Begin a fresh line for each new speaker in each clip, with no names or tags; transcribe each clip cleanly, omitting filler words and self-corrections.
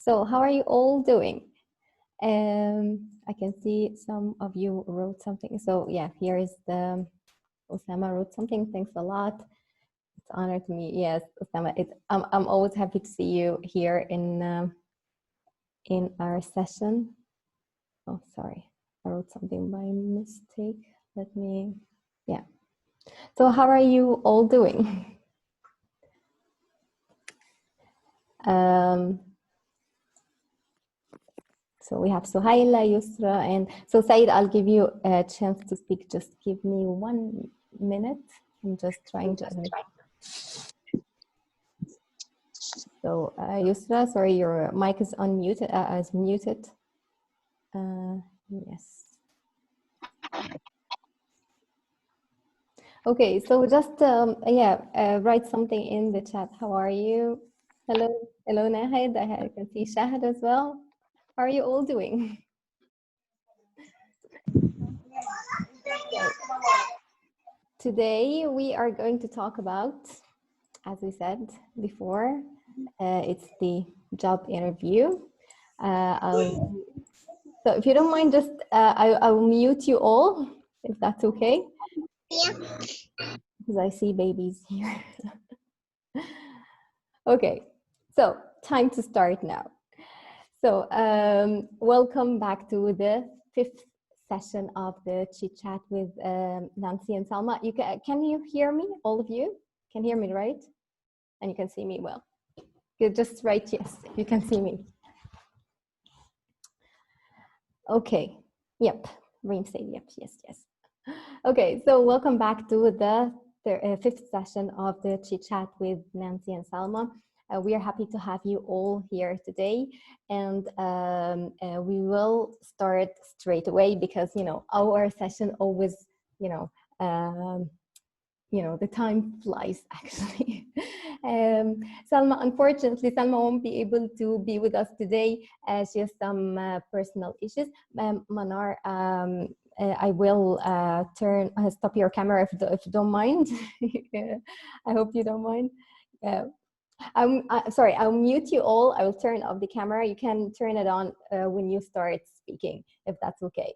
So how are you all doing? I can see some of you wrote something. So yeah, here is the Osama wrote something. Thanks a lot. It's an honor to me. Yes, Osama. I'm always happy to see you here in our session. Oh, sorry, I wrote something by mistake. Let me. Yeah. So how are you all doing? So we have Suhaila, Yusra, and so Said, I'll give you a chance to speak. Just give me 1 minute. I'm just trying to admit. So Yusra, sorry, your mic is unmuted. Is muted. Yes. Okay, so just write something in the chat. How are you? Hello, Nahid. I can see Shahad as well. How are you all doing? Today we are going to talk about, as we said before, it's the job interview. So if you don't mind, just I will mute you all, if that's okay. Yeah. Because I see babies here. Okay, so time to start now. So welcome back to the 5th session of the Chit-chat with Nancy and Salma. Can you hear me? All of you can hear me, right? And you can see me well. You just write yes, you can see me. Okay, yep, Reem said yep, yes. Okay, so welcome back to the 5th session of the Chit-chat with Nancy and Salma. We are happy to have you all here today, and we will start straight away because, you know, our session always, the time flies actually. Salma, unfortunately, Salma won't be able to be with us today. She has some personal issues. Manar, I will stop your camera if you don't mind. I hope you don't mind. I'm sorry, I'll mute you all. I will turn off the camera. You can turn it on when you start speaking, if that's okay.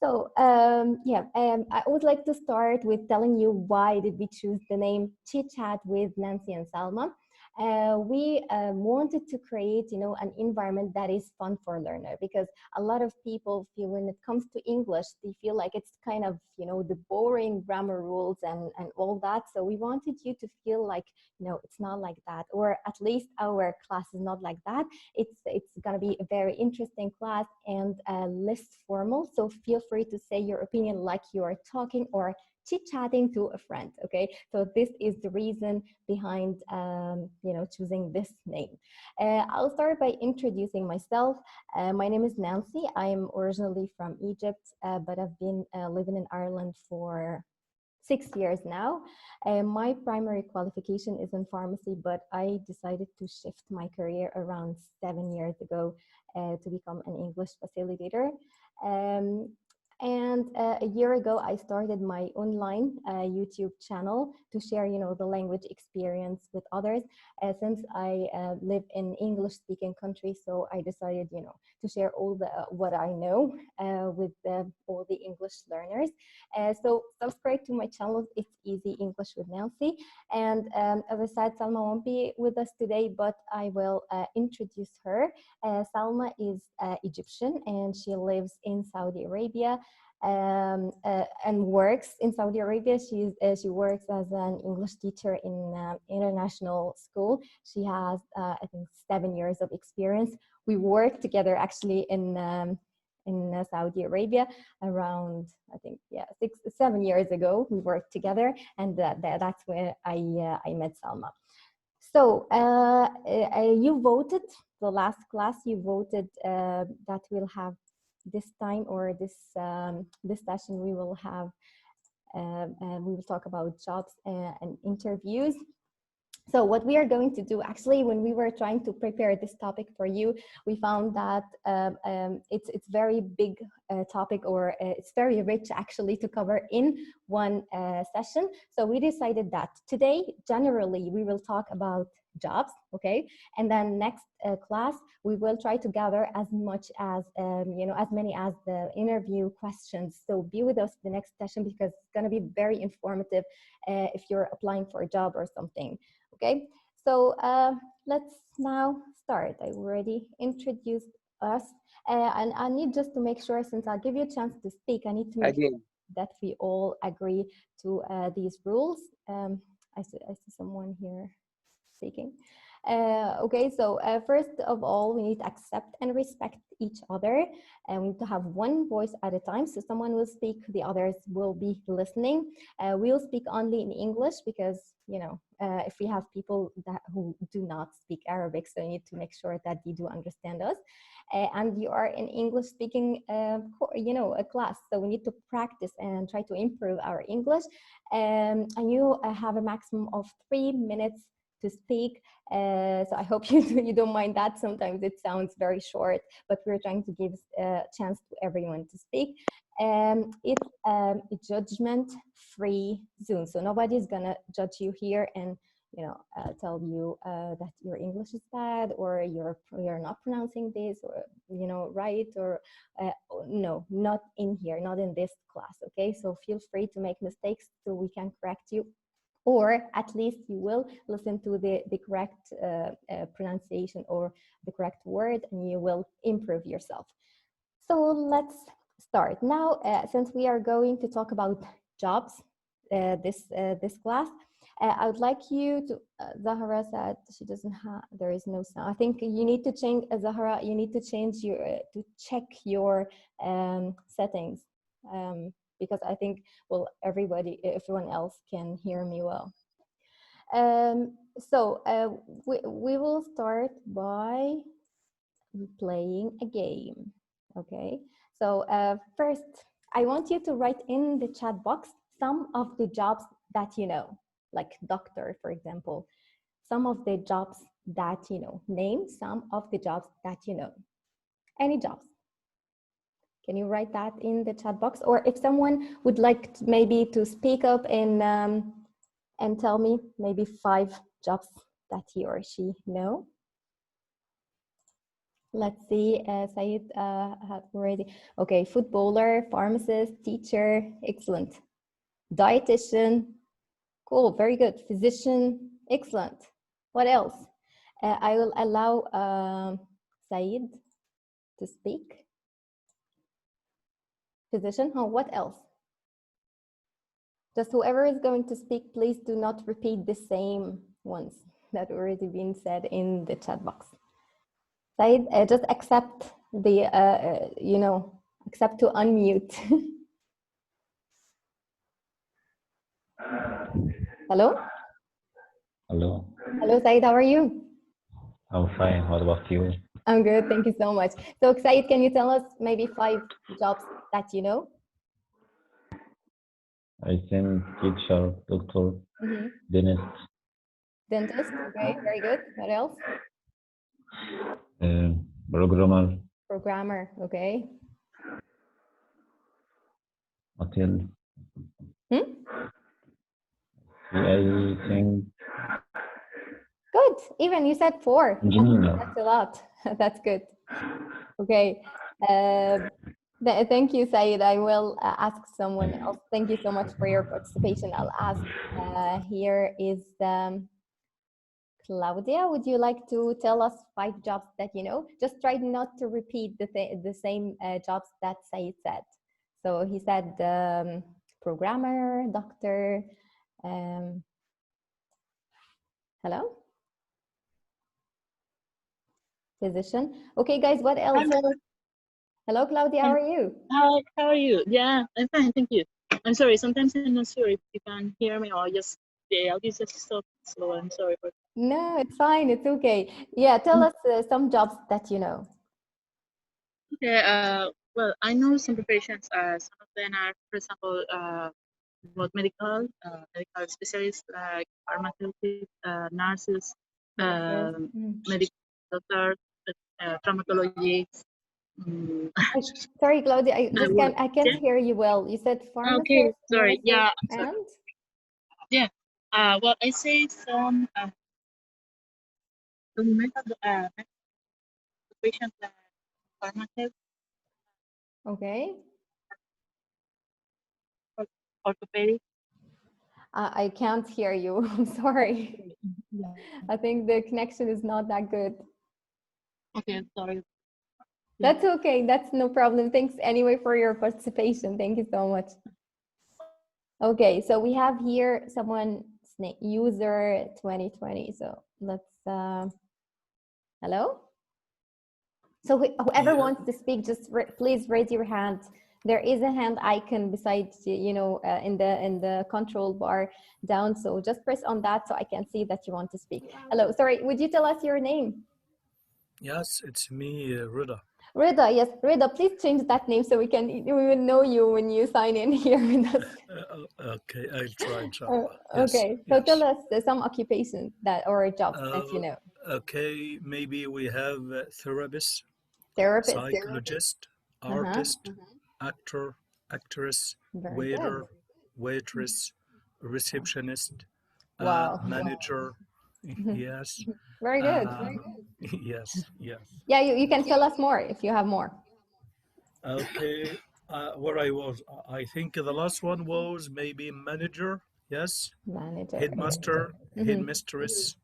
So I would like to start with telling you why did we choose the name Chit-chat with Nancy and Salma. We wanted to create, an environment that is fun for learner, because a lot of people feel when it comes to English, they feel like it's kind of, the boring grammar rules and all that. So we wanted you to feel like, it's not like that, or at least our class is not like that. It's gonna be a very interesting class and less formal. So feel free to say your opinion like you are talking or chit-chatting to a friend. Okay, so this is the reason behind choosing this name. I'll start by introducing myself. My name is Nancy. I am originally from Egypt, but I've been living in Ireland for 6 years now. My primary qualification is in pharmacy, but I decided to shift my career around 7 years ago to become an English facilitator. And a year ago, I started my online YouTube channel to share, the language experience with others. Since I live in English-speaking countries, so I decided, to share all what I know with all the English learners. So subscribe to my channel. It's Easy English with Nancy. And as I said, Salma won't be with us today, but I will introduce her. Salma is Egyptian, and she lives in Saudi Arabia. And works in Saudi Arabia. She works as an English teacher in international school. She has, I think, 7 years of experience. We worked together actually in Saudi Arabia around, I think, 7 years ago. We worked together, and that's where I met Salma. So you voted, the last class, you voted that we'll have this time, or this session, we will have we will talk about jobs and interviews. So what we are going to do, actually, when we were trying to prepare this topic for you, we found that it's very big topic, or it's very rich actually to cover in one session. So we decided that today, generally, we will talk about jobs, okay? And then next class, we will try to gather as much as, as many as the interview questions. So be with us the next session because it's going to be very informative if you're applying for a job or something, okay? So let's now start. I already introduced us. And I need just to make sure, since I'll give you a chance to speak, I need to make sure that we all agree to these rules. I see someone here speaking. Okay, so first of all, we need to accept and respect each other, and we need to have one voice at a time. So someone will speak, the others will be listening. We'll speak only in English because, if we have people who do not speak Arabic, so you need to make sure that they do understand us. And you are in English speaking, a class, so we need to practice and try to improve our English. And you have a maximum of 3 minutes to speak. So I hope you don't mind that. Sometimes it sounds very short, but we're trying to give a chance to everyone to speak. It's a judgment-free Zoom, so nobody's gonna judge you here and tell you that your English is bad or you're not pronouncing this or right or no, not in here, not in this class. Okay, so feel free to make mistakes so we can correct you, or at least you will listen to the correct pronunciation or the correct word, and you will improve yourself. So let's start now. Since we are going to talk about jobs this class, I would like you to, Zahra said she doesn't have, there is no sound. I think you need to change, Zahra, you need to change your, to check your settings. Because I think, well, everyone else can hear me well. So we will start by playing a game, okay? So first, I want you to write in the chat box some of the jobs that you know, like doctor, for example. Some of the jobs that you know. Name some of the jobs that you know. Any jobs. Can you write that in the chat box? Or if someone would like to, maybe to speak up and tell me maybe 5 jobs that he or she know. Let's see, Saeed have already. Okay, footballer, pharmacist, teacher, excellent. Dietitian, cool, very good. Physician, excellent. What else? I will allow Saeed to speak. Physician, what else? Just whoever is going to speak, please do not repeat the same ones that already been said in the chat box. Said, just accept the, accept to unmute. Hello?
Hello.
Hello, Said, how are you?
I'm fine. What about you?
I'm good, thank you so much. So, Said, can you tell us maybe 5 jobs that you know?
I think teacher, doctor, dentist.
Dentist, okay, very good. What else?
Programmer.
Programmer, okay.
Hotel.
I
think.
Good. Even you said 4.
Engineer.
That's a lot. That's good. Okay. Thank you, Saeed. I will ask someone else. Thank you so much for your participation. I'll ask. Here is Claudia. Would you like to tell us 5 jobs that you know? Just try not to repeat the same jobs that Saeed said. So he said programmer, doctor. Hello? Physician. Okay, guys, what else?
Hello.
Hello, Claudia, how are you?
Hi, how are you? Yeah, I'm fine, thank you. I'm sorry, sometimes I'm not sure if you can hear me or just the audio just stopped, so I'm sorry for that.
No, it's fine, it's okay. Yeah, tell us some jobs that you know.
Okay, well, I know some professions, some of them are, for example, medical specialists like pharmaceutics, nurses, medical doctors, pharmacologists.
Sorry, Claudia, I can't hear you well. You said pharmacist.
Okay, sorry. Yeah, I'm sorry.
And?
Yeah. Well, I say some So you might have patient pharmacist,
Okay.
orthopedic.
I can't hear you. I'm sorry. I think the connection is not that good.
Okay, sorry.
That's okay. That's no problem. Thanks anyway for your participation. Thank you so much. Okay, so we have here someone, user 2020. So let's, hello? So whoever wants to speak, just please raise your hand. There is a hand icon beside, you know, in the control bar down. So just press on that so I can see that you want to speak. Hello, sorry, would you tell us your name?
Yes, it's me, Rida.
Rida, yes, Rida, please change that name so we will know you when you sign in here with us.
Okay, I'll try, inshallah.
Okay, so tell us some occupations that or jobs that you know.
Okay, maybe we have therapist, psychologist, artist, actor, actress,
Very
waiter,
good.
waitress, receptionist,
Wow.
manager. Yes.
Very good.
Yes, yes.
Yeah, you can tell us more if you have more.
Okay, where I was, I think the last one was maybe manager. Yes.
Manager.
Headmaster, headmistress.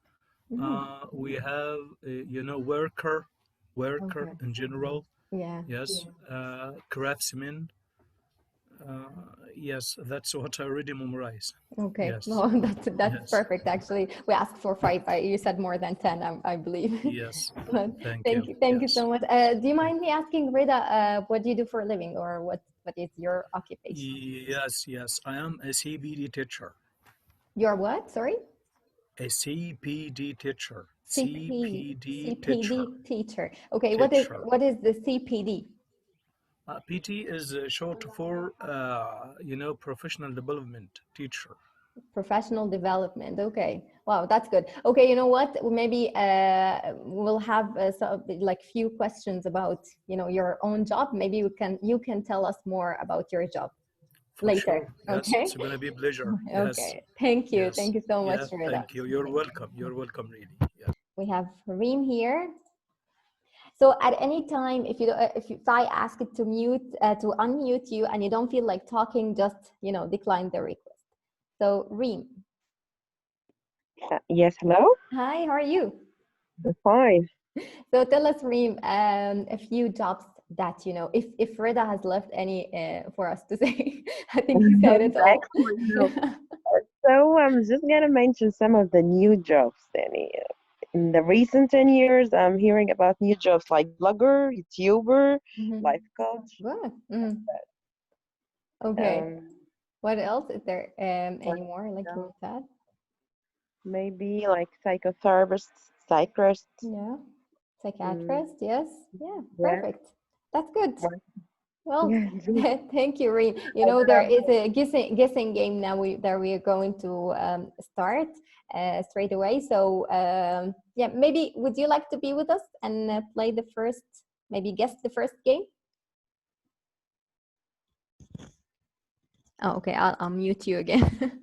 We have, you know, worker
Okay.
in general.
Yeah.
Yes. Craftsman. Yes, that's what I already memorized.
Okay.
Yes.
No, that's
Yes.
perfect. Actually, we asked for 5. You said more than 10, I believe.
Yes.
But
Thank you.
Thank you so much. Do you mind me asking, Rida, what do you do for a living, or what is your occupation?
Yes. I am a CPD teacher.
Your what? Sorry.
A CPD teacher.
CPD teacher. Okay.
Teacher.
What is the CPD?
PT is short for, you know, professional development teacher.
Professional development. Okay. Wow, that's good. Okay, you know what? Maybe we'll have like few questions about, you know, your own job. Maybe you can tell us more about your job
For
later.
sure. Yes,
Okay.
it's gonna be a pleasure. Yes.
Okay. Thank you.
Yes.
Thank you so much,
Yeah.
Rida.
Thank you. You're welcome. You're welcome, really. Yeah.
We have Reem here. So at any time, if I ask it to unmute you and you don't feel like talking, just, you know, decline the request. So Reem.
Yes, hello?
Hi, how are you?
I'm fine.
So tell us, Reem, a few jobs that, you know, if Rida has left any for us to say, I think he said it all.
Exactly. No. So I'm just gonna mention some of the new jobs, Danny. In the recent 10 years, I'm hearing about new jobs like blogger, YouTuber, life coach.
Good. Okay.
Um,
What else? Is there any more like you want to add?
maybe like psychotherapist, psychiatrist.
Yeah. Psychiatrist, yes. Yeah,
Yeah.
perfect. That's good. Well,
Yeah.
thank you, Reem. You know, there is a guessing game now that we are going to start straight away. So yeah, maybe would you like to be with us and play the first, maybe guess the first game? Oh, okay, I'll mute you again.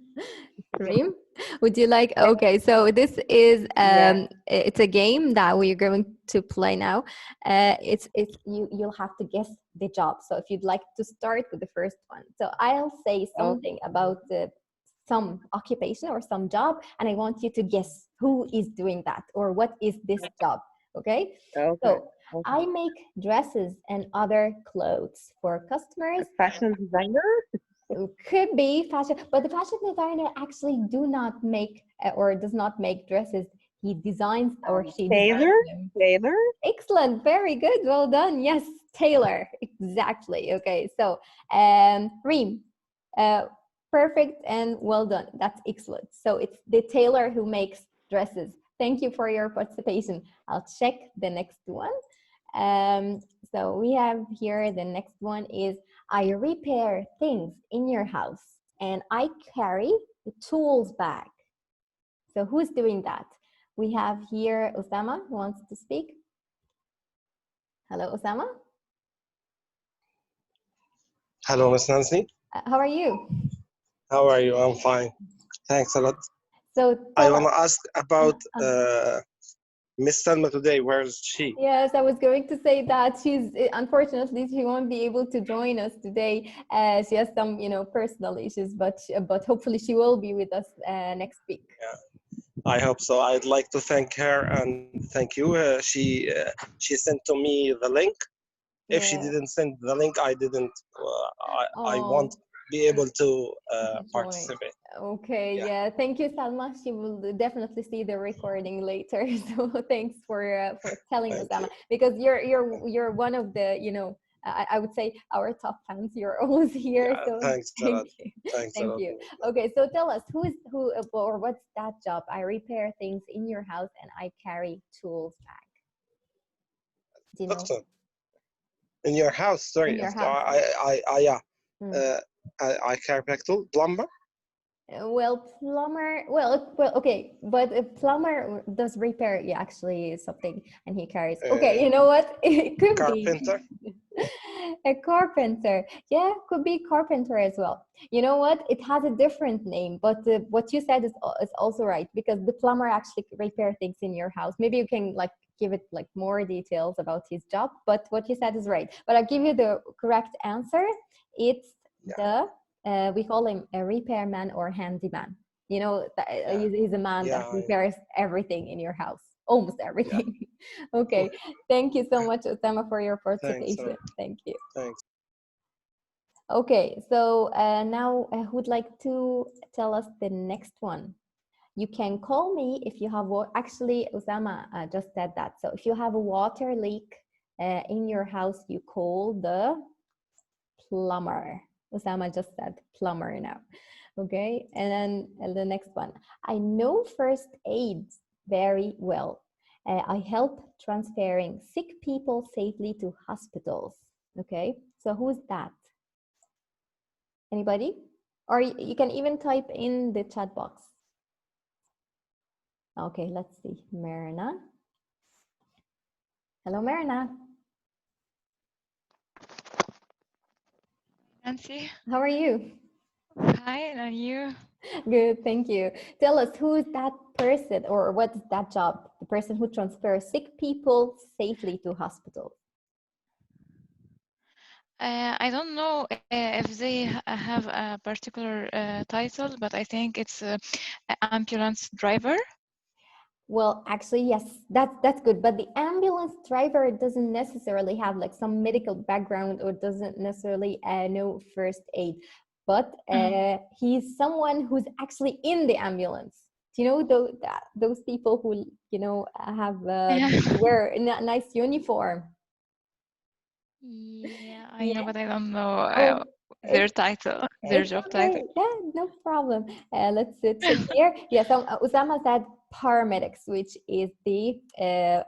Reem, would you like? Okay, so this is it's a game that we're going to play now. It's you'll have to guess the job. So if you'd like to start with the first one, so I'll say something about some occupation or some job, and I want you to guess who is doing that or what is this job. Okay. So I make dresses and other clothes for customers.
Fashion designer?
Could be fashion, but the fashion designer actually does not make dresses. He designs or she designs them.
Tailor?
Excellent, very good, well done. Yes, tailor, exactly. Okay, so Reem, perfect and well done. That's excellent. So it's the tailor who makes dresses. Thank you for your participation. I'll check the next one. So we have here the next one is I repair things in your house and I carry the tools back. So who's doing that? We have here Osama who wants to speak. Hello, Osama.
Hello, Miss Nancy.
How are you?
How are you? I'm fine. Thanks a lot.
So
I want to ask about Miss Salma today. Where is she?
Yes, I was going to say that she's unfortunately she won't be able to join us today. She has some, personal issues, but hopefully she will be with us next week.
Yeah, I hope so. I'd like to thank her and thank you. She sent to me the link. If she
Yeah.
didn't send the link, I didn't. I won't
Oh,
be able to
join.
participate.
Okay,
Yeah.
yeah. Thank you, Salma. She will definitely see the recording later. So thanks for telling
Thank
Osama
you.
because you're one of the I would say our top fans. You're always here.
Yeah.
So
Thanks a
thank
lot.
you,
Thanks a
thank
lot.
you. Okay, so tell us who or what's that job? I repair things in your house and I carry tools back. Do you know?
Doctor, in your house.
In
Sorry.
your house, yeah.
Yeah.
Mm.
I care back to plumber.
Well, plumber. Well, okay, but a plumber does repair. Yeah, actually, something, and he carries. Okay, you know what? It could be
Carpenter.
a carpenter. Yeah, could be carpenter as well. You know what? It has a different name, but what you said is also right because the plumber actually repair things in your house. Maybe you can like give it like more details about his job, but what you said is right. But I'll give you the correct answer. It's
Yeah.
we call him a repairman or handyman.
Yeah.
He's a man that
Yeah.
repairs everything in your house, almost
Yeah.
everything. Okay, thank you so much, Osama, for your
Thanks.
participation. Thank you.
Thanks.
Okay, so now who would like to tell us the next one? You can call me if you have actually, Osama just said that. So if you have a water leak in your house, you call the plumber. Osama just said plumber now. Okay, and then the next one. I know first aid very well. I help transferring sick people safely to hospitals. Okay, so who's that? Anybody? Or you can even type in the chat box. Okay, let's see. Marina. Hello, Marina.
Nancy,
How are you?
hi, and are you?
Good, thank you. Tell us, who is that person or what is that job? The person who transfers sick people safely to hospitals.
I don't know if they have a particular title, but I think it's ambulance driver.
Well, actually, yes, that's good. But the ambulance driver doesn't necessarily have like some medical background or doesn't necessarily know first aid. But he's someone who's actually in the ambulance. Do you know those people who have
Yeah.
wear a nice uniform?
Yeah, I
Yeah.
know, but I don't know
Oh,
their title, their
it's
job
okay.
title.
Yeah, no problem. Let's check here. Yeah, so Usama said paramedics, which is the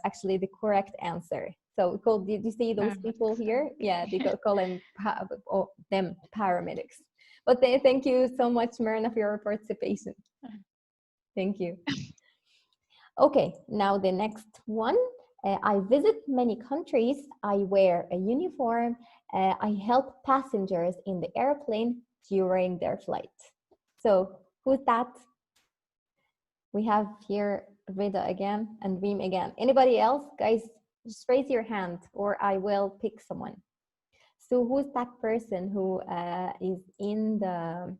actually the correct answer. So did you see those people
Paramedics.
here? Yeah, they call them paramedics. But thank you so much, Myrna, for your participation. Thank you. Okay, now the next one. I visit many countries. I wear a uniform. I help passengers in the airplane during their flight. So who's that? We have here Rida again and Reem again. Anybody else? Guys, just raise your hand or I will pick someone. So who's that person who is in the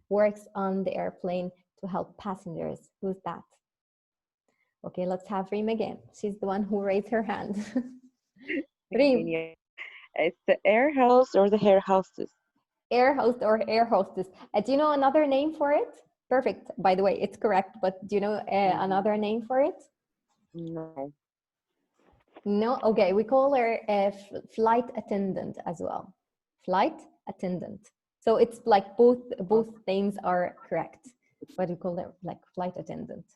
works on the airplane to help passengers? Who's that? Okay, let's have Reem again. She's the one who raised her hand. Reem.
Yeah. It's the air host or the air hostess.
Air host or air hostess. Do you know another name for it? Perfect. By the way, it's correct. But do you know another name for it?
No.
No. Okay, we call her a flight attendant as well. Flight attendant. So it's like both names are correct, but we call her like flight attendant.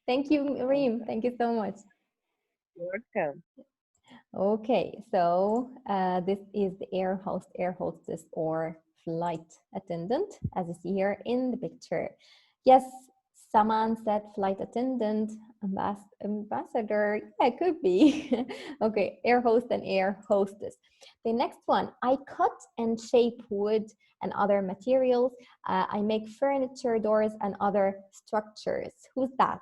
Thank you, Reem. Thank you so much.
You're welcome.
Okay, so this is the air host, air hostess, or flight attendant, as you see here in the picture. Yes, Saman said flight attendant, ambassador. Yeah, it could be. Okay, air host and air hostess. The next one, I cut and shape wood and other materials. I make furniture, doors, and other structures. Who's that?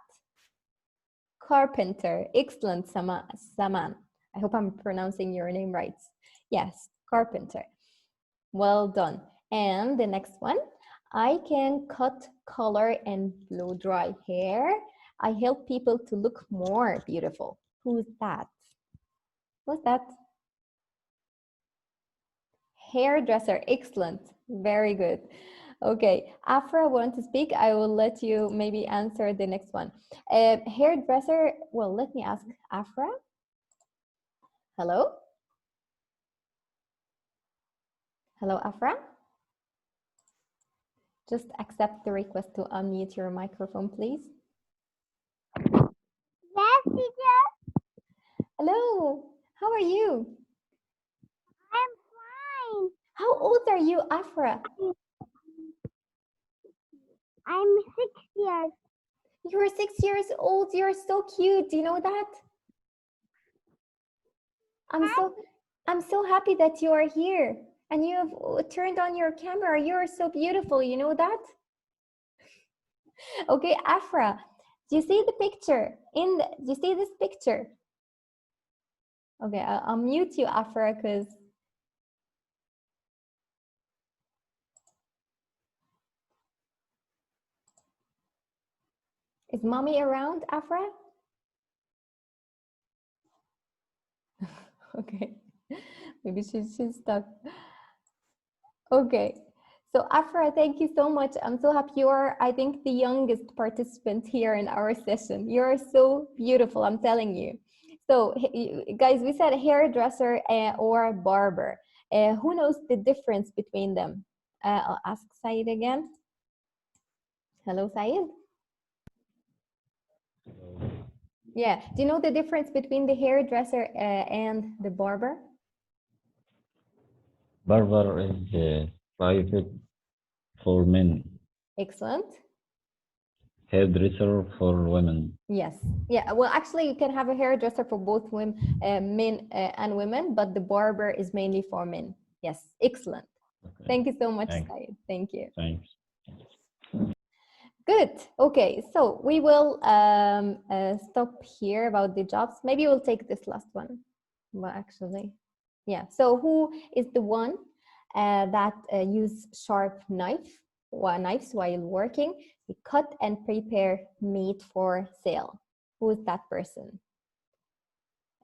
carpenter. Excellent, Saman. I hope I'm pronouncing your name right. Yes, carpenter. Well done. And the next one, I can cut, color, and blow dry hair. I help people to look more beautiful. Who's that? What's that? Hairdresser. Excellent. Very good. Okay, Afra want to speak. I will let you maybe answer the next one. Hairdresser. Well, let me ask Afra. Hello? Hello, Afra? Just accept the request to unmute your microphone, please.
Yes, teacher.
Hello, how are you?
I'm fine.
How old are you, Afra?
I'm 6 years.
You're 6 years old. You're so cute. Do you know that? I'm so happy that you are here and you have turned on your camera. You're so beautiful. You know that? Okay, Afra, do you see the picture? Do you see this picture? Okay, I'll mute you, Afra, because is mommy around, Afra? Okay, maybe she's stuck. Okay, so Afra, thank you so much. I'm so happy you are, I think, the youngest participant here in our session. You're so beautiful, I'm telling you. So guys, we said hairdresser or barber. Who knows the difference between them? I'll ask Saeed again. Hello, Saeed. Yeah, do you know the difference between the hairdresser and the barber?
Barber is private for men.
Excellent.
Hairdresser for women.
Yes. Yeah. Well, actually, you can have a hairdresser for both women, men and women, but the barber is mainly for men. Yes. Excellent.
Okay.
Thank you so much,
Thanks.
Saeed. Thank you.
Thanks.
Good. Okay. So we will stop here about the jobs. Maybe we'll take this last one. Well, actually, yeah. So who is the one that use sharp knives while working? We cut and prepare meat for sale. Who is that person?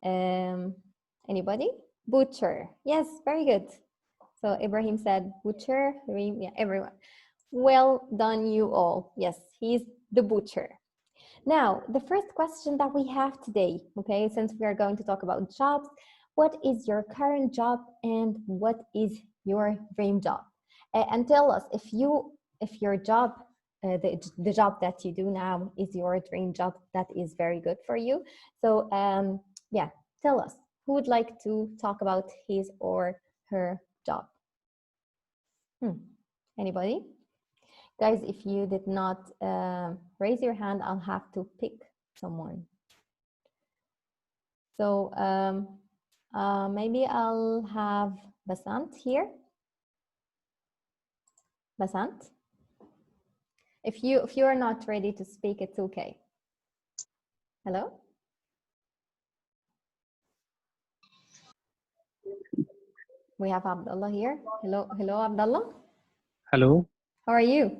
Anybody? Butcher. Yes, very good. So Ibrahim said butcher. Yeah, everyone. Well done, you all. Yes, he's the butcher. Now, the first question that we have today, okay, since we are going to talk about jobs, what is your current job and what is your dream job? And tell us if your job, the job that you do now is your dream job, that is very good for you. So yeah, tell us, who would like to talk about his or her job? Anybody? Guys, if you did not raise your hand, I'll have to pick someone. So maybe I'll have Basant here. Basant? If you are not ready to speak, it's okay. Hello? We have Abdullah here. Hello, Abdullah.
Hello.
How are you?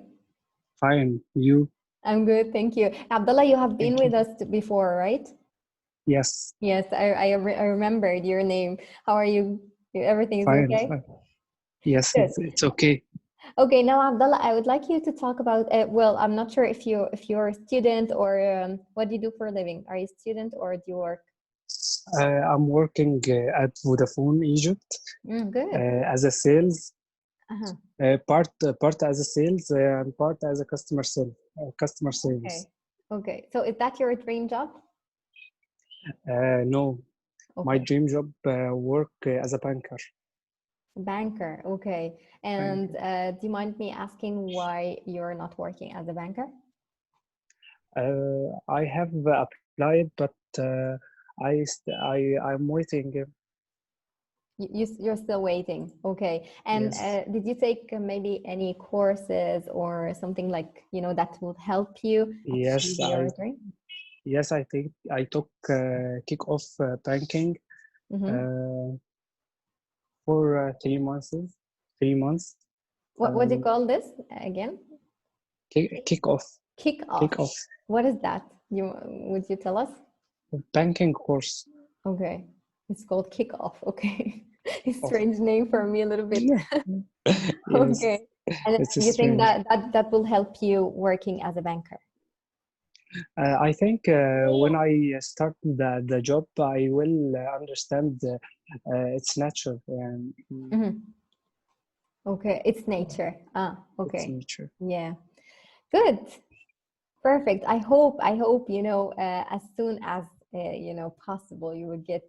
Fine. You?
I'm good, thank you. Abdullah, you have been with us before, right?
Yes.
Yes, I remembered your name. How are you? Everything is
Fine.
okay?
Fine. Yes, it's okay.
Okay, now Abdullah, I would like you to talk about. Well, I'm not sure if you're a student or what do you do for a living? Are you a student or do you work?
I'm working at Vodafone Egypt
Good.
as a sales. Part as a sales and part as a customer service.
Okay. So is that your dream job?
No.
Okay.
My dream job work as a banker.
Banker. Okay. And do you mind me asking why you're not working as a banker?
I have applied, but I'm waiting.
You're still waiting. Okay. And
Yes.
did you take maybe any courses or something like, that will help you achieve your dream?
Yes, I think I took kick-off banking for 3 months. 3 months.
What do you call this again?
Kick-off.
Kick-off.
Kick-off.
What is that? Would you tell us?
Banking course.
Okay, it's called kick-off. Okay, a strange name for me a little bit.
Yes.
Okay, and
It's
you think
strange.
that will help you working as a banker?
I think when I start the job, I will understand its nature and
Okay, it's nature. Okay.
its nature.
Yeah, good, perfect. I hope as soon as possible you will get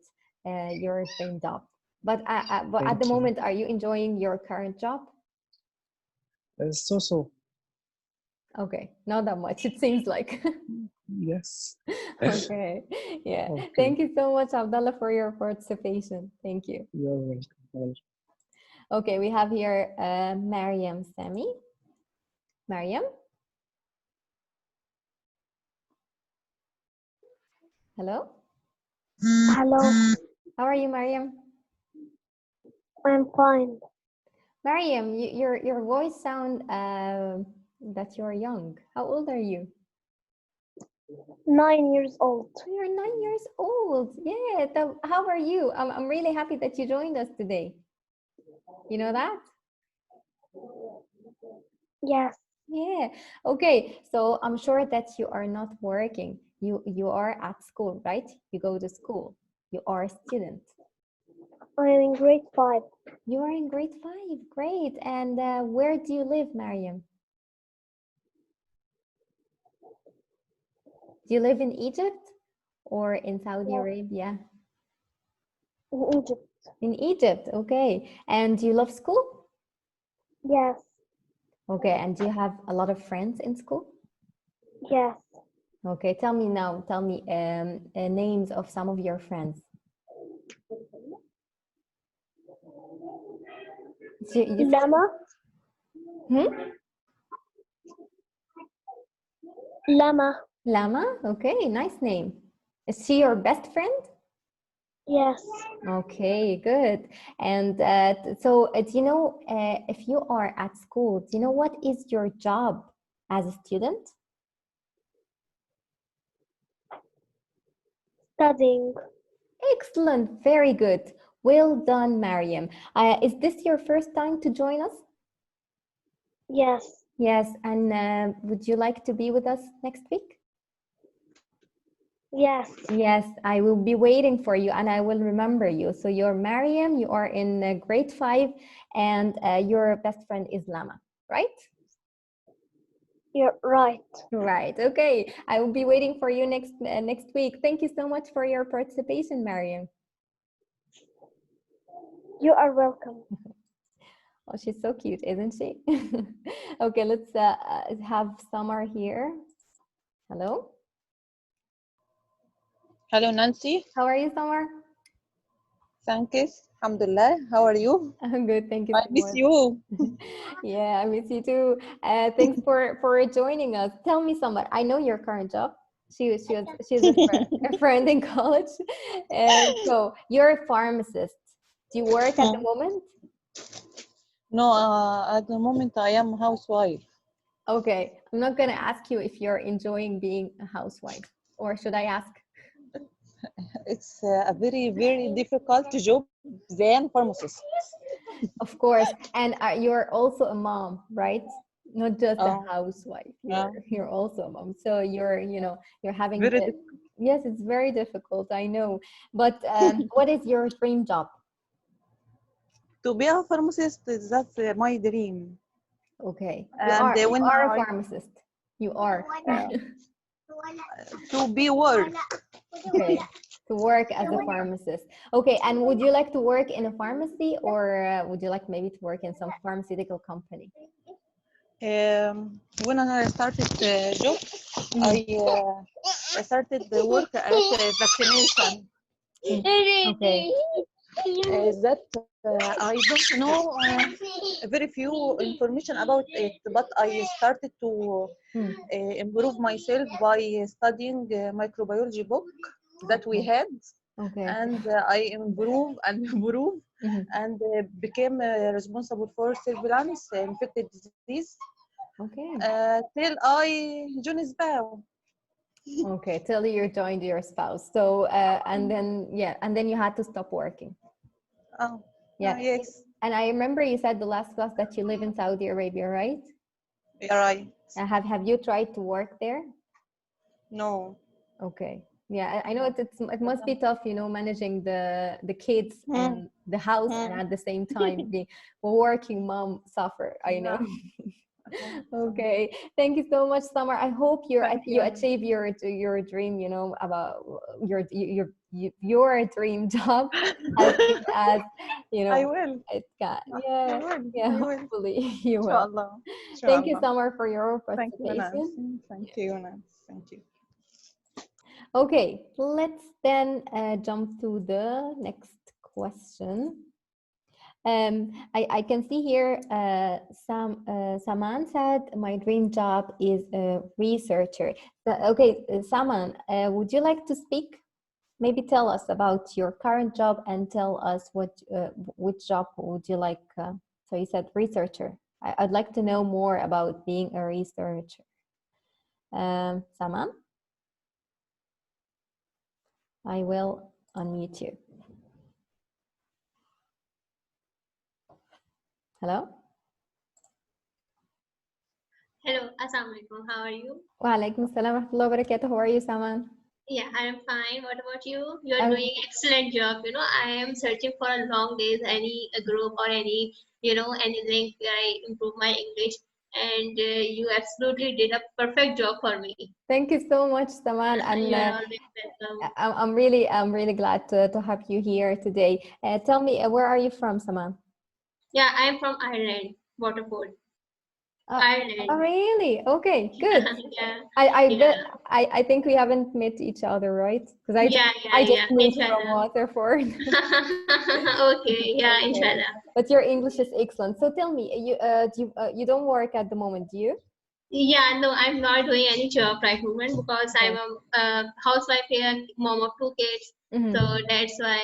your dream job. But at the moment, are you enjoying your current job?
So.
Okay, not that much. It seems like.
Yes.
Okay. Yeah.
Okay.
Thank you so much, Abdullah, for your participation. Thank you.
You're welcome.
Okay, we have here Mariam Sami. Mariam? Hello?
Hello.
How are you, Mariam?
I'm fine.
Mariam, your voice sound that you're young. How old are you?
9 years old.
You're 9 years old. Yeah. How are you? I'm really happy that you joined us today. You know that?
Yes.
Yeah. Okay. So I'm sure that you are not working. You are at school, right? You go to school. You are a student.
I'm in grade 5.
You are in grade 5. Great. And where do you live, Mariam? Do you live in Egypt or in Saudi Arabia?
In Egypt.
In Egypt. Okay. And do you love school?
Yes.
Okay. And do you have a lot of friends in school?
Yes.
Okay. Tell me names of some of your friends.
Lama. Lama.
Lama? Okay, nice name. Is she your best friend?
Yes.
Okay, good. And so do you know, if you are at school, do you know what is your job as a student?
Studying.
Excellent, very good. Well done, Mariam. Is this your first time to join us?
Yes.
Yes, and would you like to be with us next week?
Yes.
Yes, I will be waiting for you and I will remember you. So you're Mariam, you are in grade 5 and your best friend is Lama, right?
You're right.
Right, okay. I will be waiting for you next week. Thank you so much for your participation, Mariam.
You are welcome.
Oh, she's so cute, isn't she? Okay, let's have Samar here. Hello.
Hello, Nancy.
How are you, Samar?
Thank you. Alhamdulillah. How are you?
I'm good, thank you
I
so
miss
much.
you.
Yeah, I miss you too. Thanks for joining us. Tell me, Samar, I know your current job. She's a friend in college. And so you're a pharmacist. Do you work at the moment?
No, at the moment I am a housewife.
Okay, I'm not gonna ask you if you're enjoying being a housewife, or should I ask?
It's a very, very difficult job than pharmacist.
Of course, and you're also a mom, right? Not just a housewife. You're also a mom. So you're having
very
yes, it's very difficult. I know. But what is your dream job?
To be a pharmacist, that's my dream.
Okay,
And
you
when
are a pharmacist. You are.
To be work.
Okay, to work as a pharmacist. Okay, and would you like to work in a pharmacy or would you like maybe to work in some pharmaceutical company?
When I started the job, I started the work at vaccination.
Okay.
that I don't know very few information about it, but I started to improve myself by studying microbiology book that we had, and I improve and improve, and became responsible for surveillance infected disease. Till I joined SPAO.
Okay, till you joined your spouse. So and then and then you had to stop working.
Oh,
yeah.
Yes.
And I remember you said the last class that you live in Saudi Arabia, right?
Yeah, right.
Have you tried to work there?
No.
Okay. Yeah, I know it must be tough, you know, managing the kids and the house and at the same time being a working mom suffer. I know. Okay, thank you so much, Summer. I hope you achieve your dream, you know, about your dream job as soon as you know.
I will.
It got
I will.
hopefully you will.
Inshallah.
Thank you, Summer, for your
Thank you,
participation.
Nancy. Thank you, Nancy. Thank you.
Okay, let's then jump to the next question. I can see here Saman said my dream job is a researcher. Okay, Saman, would you like to speak? Maybe tell us about your current job and tell us which job would you like. So you said researcher. I'd like to know more about being a researcher. Saman, I will unmute you. Hello?
Hello, Assalamualaikum. How are you?
Wa alaikum assalam wa rahmatullahi wa barakatuh. How are you, Saman?
Yeah, I am fine. What about you? You are doing excellent job. You know, I am searching for a long days, any group or any, you know, any link where I improve my English. And you absolutely did a perfect job for me.
Thank you so much, Saman. And
you are always welcome.
I'm really glad to have you here today. Tell me, where are you from, Saman?
Yeah, I am from Ireland, Waterford. Ireland.
Oh, really? Okay, good.
Yeah.
I think we haven't met each other, right? Because I just moved from Waterford.
Okay, yeah, inshallah.
But your English is excellent. So tell me, you don't work at the moment, do you?
Yeah, no, I'm not doing any job right moment because I'm a housewife here, mom of 2 kids. So that's why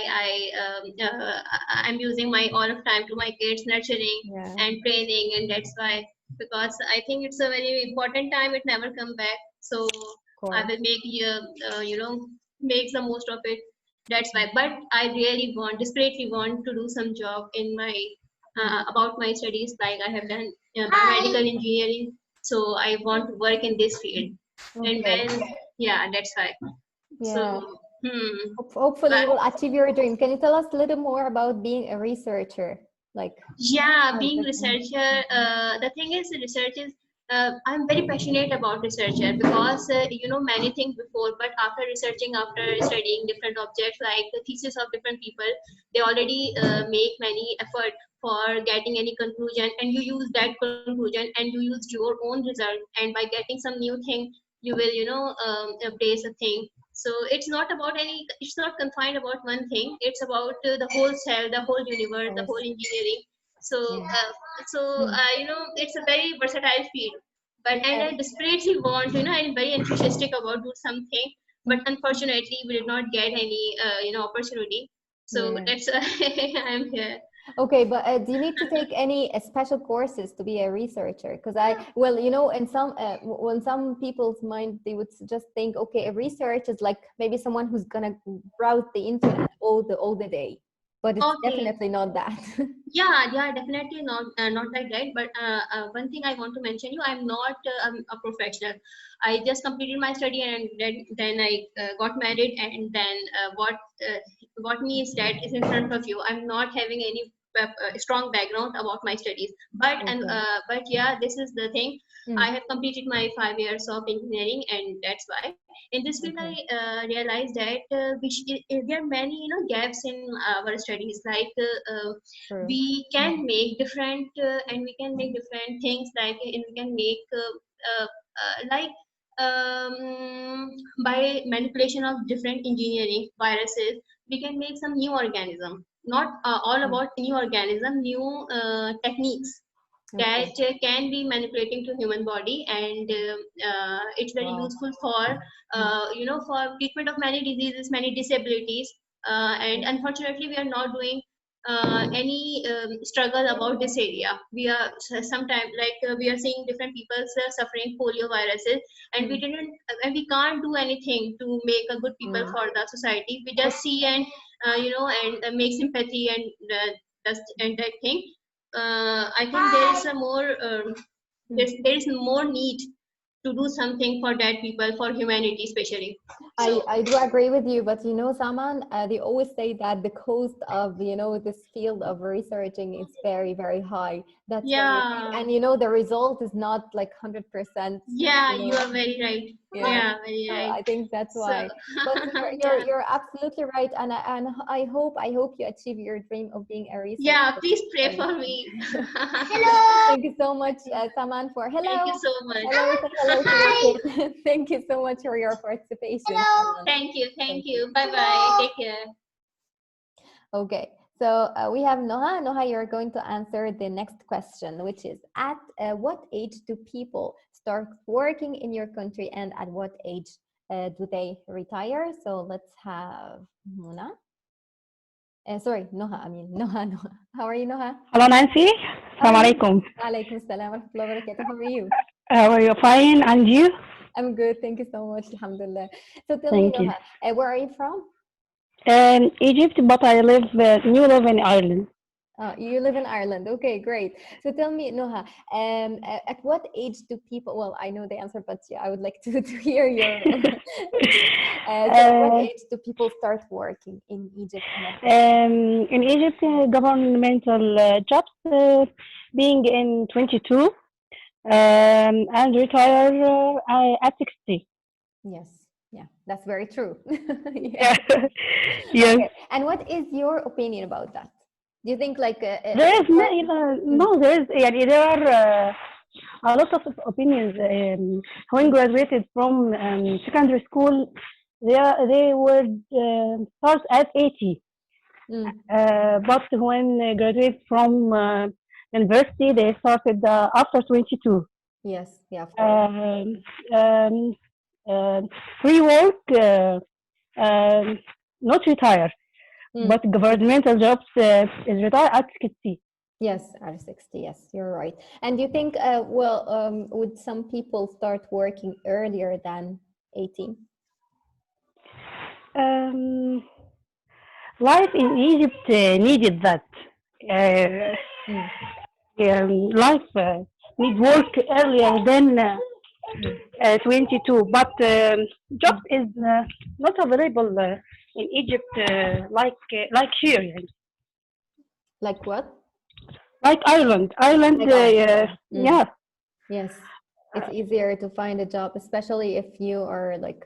I'm using my all of time to my kids nurturing and training, and that's why, because I think it's a very important time. It never come back. So I will make you know, make the most of it. That's why. But I really desperately want to do some job in my about my studies. Like I have done biomedical engineering. So I want to work in this field, and then that's why.
Yeah.
So
hopefully you will achieve your dream. Can you tell us a little more about being a researcher? Like
being researcher. The thing is, research is. I'm very passionate about researcher because you know many things before, but after researching, after studying different objects like the thesis of different people, they already make many effort for getting any conclusion, and you use that conclusion and you use your own result, and by getting some new thing, you will, you know, place a thing. So it's not about it's not confined about one thing. It's about the whole cell, the whole universe, the whole engineering. So you know, it's a very versatile field. But and I desperately want, you know, I'm very enthusiastic about do something, but unfortunately we did not get any you know, opportunity. So that's why I'm here.
Okay, but do you need to take any special courses to be a researcher? Because well, you know, in when some people's mind, they would just think, okay, a research is like maybe someone who's gonna browse the internet all the day, but it's definitely not that.
Yeah, definitely not like that. But one thing I want to mention you, I'm not a professional. I just completed my study, and then I got married, and then what me is that is in front of you. I'm not having any strong background about my studies, but but yeah, this is the thing. I have completed my 5 years of engineering, and that's why in this field I realized that there are many, you know, gaps in our studies. Like we can make different and we can make different things, like and we can make like by manipulation of different engineering viruses, we can make some new organism. Not all about new organism, new techniques that can be manipulating to human body, and it's very useful for for treatment of many diseases, many disabilities, and unfortunately we are not doing any struggle about this area. We are sometimes we are seeing different people suffering polio viruses, and and we can't do anything to make a good people for the society. We just see and and make sympathy and that thing. I think there is a more there is more need to do something for that people, for humanity especially. So,
I do agree with you, but Saman, they always say that the cost of this field of researching is very, very high. That's
yeah,
and the result is not like 100%.
yeah, you are very right. Yeah, very
So
right.
I think that's
So,
why. But
yeah.
you're absolutely right, and I hope you achieve your dream of being a researcher.
Yeah, please pray for me.
Thank you so much, Saman, for hello.
Thank you so much.
Hello, say hello to your kids. Thank you so much for your participation. Saman.
Thank you. Bye bye. Take care.
Okay, so we have Noha. Noha, you're going to answer the next question, which is at what age do people start working in your country, and at what age do they retire? So let's have Mona. Sorry, Noha. I mean, Noha. How are you, Noha?
Hello, Nancy. Assalamu alaikum.
Alaikum salam wa rahmatullahi wa barakatuh. How are you?
How are you? Fine, and you?
I'm good. Thank you so much. Alhamdulillah. So tell
Thank
me,
you.
Noha, where are you from?
Egypt, but I live in Ireland.
You live in Ireland. Okay, great. So tell me, Noha, at what age do people, well, I know the answer, but yeah, I would like to hear your, so at what age do people start working in Egypt?
In Egypt, governmental jobs being in 22 and retire at 60.
Yes, yeah, that's very true.
Yeah. Yes.
Okay. And what is your opinion about that? Do you think like
there is there are a lot of opinions. When graduated from secondary school, they would start at 80. But when graduated from university, they started after 22.
Yes, yeah, of course.
Free work, not retire. But governmental jobs is retire at 60.
Yes, at 60. Yes, you're right. And do you think, would some people start working earlier than 18?
Life in Egypt needed that. Life need work earlier than 22, but jobs is not available in Egypt like here.
Like what?
Like Ireland. Yeah.
Yes, it's easier to find a job, especially if you are like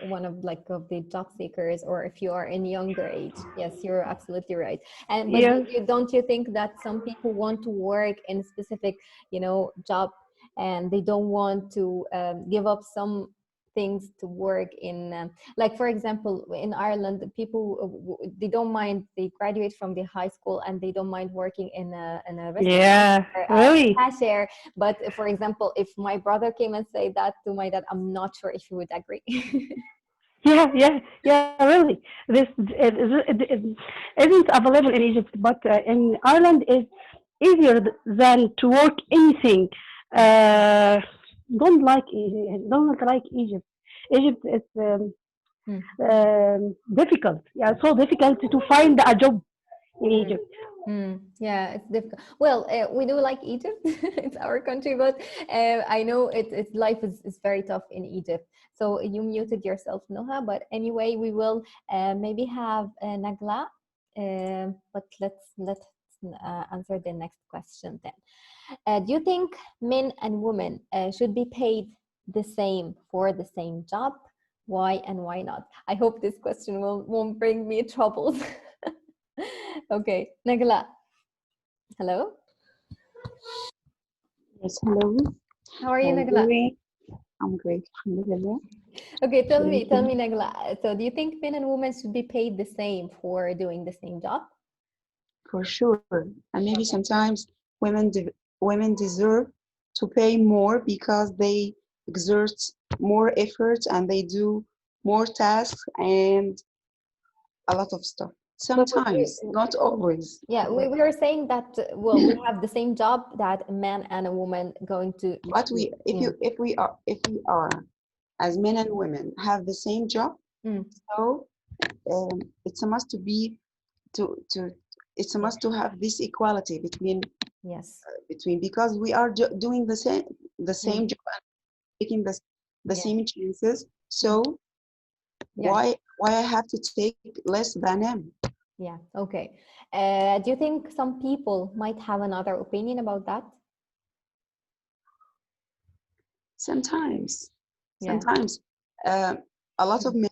one of the job seekers, or if you are in younger age. Yes, you're absolutely right. And but don't you think that some people want to work in a specific job, and they don't want to give up some things to work in, like for example in Ireland, people they don't mind, they graduate from the high school and they don't mind working in a restaurant,
really
cashier. But for example, if my brother came and said that to my dad, I'm not sure if he would agree.
Really, this isn't available in Egypt, but in Ireland is easier than to work anything. Don't like Egypt. Egypt is difficult. Yeah, so difficult to find a job in Egypt.
Yeah, it's difficult. Well, we do like Egypt. It's our country, but I know it's life is very tough in Egypt. So you muted yourself, Noha. But anyway, we will maybe have Nagla. But let's answer the next question then. Do you think men and women should be paid the same for the same job? Why and why not? I hope this question won't bring me troubles. Okay, Nagla. Hello.
Yes, hello.
How are you, Nagla?
I'm great. Alhamdulillah.
Okay, tell me, Nagla. So, do you think men and women should be paid the same for doing the same job?
For sure. And maybe sometimes women deserve to pay more because they exert more effort and they do more tasks and a lot of stuff. Sometimes, not always.
Yeah, we were saying that well, we have the same job that a man and a woman going to.
But if we are as men and women have the same job, so it's a must to be to it's a must to have this equality between because we are doing the same job and taking the same chances. So why I have to take less than him?
Yeah. Okay. Do you think some people might have another opinion about that?
Sometimes a lot of men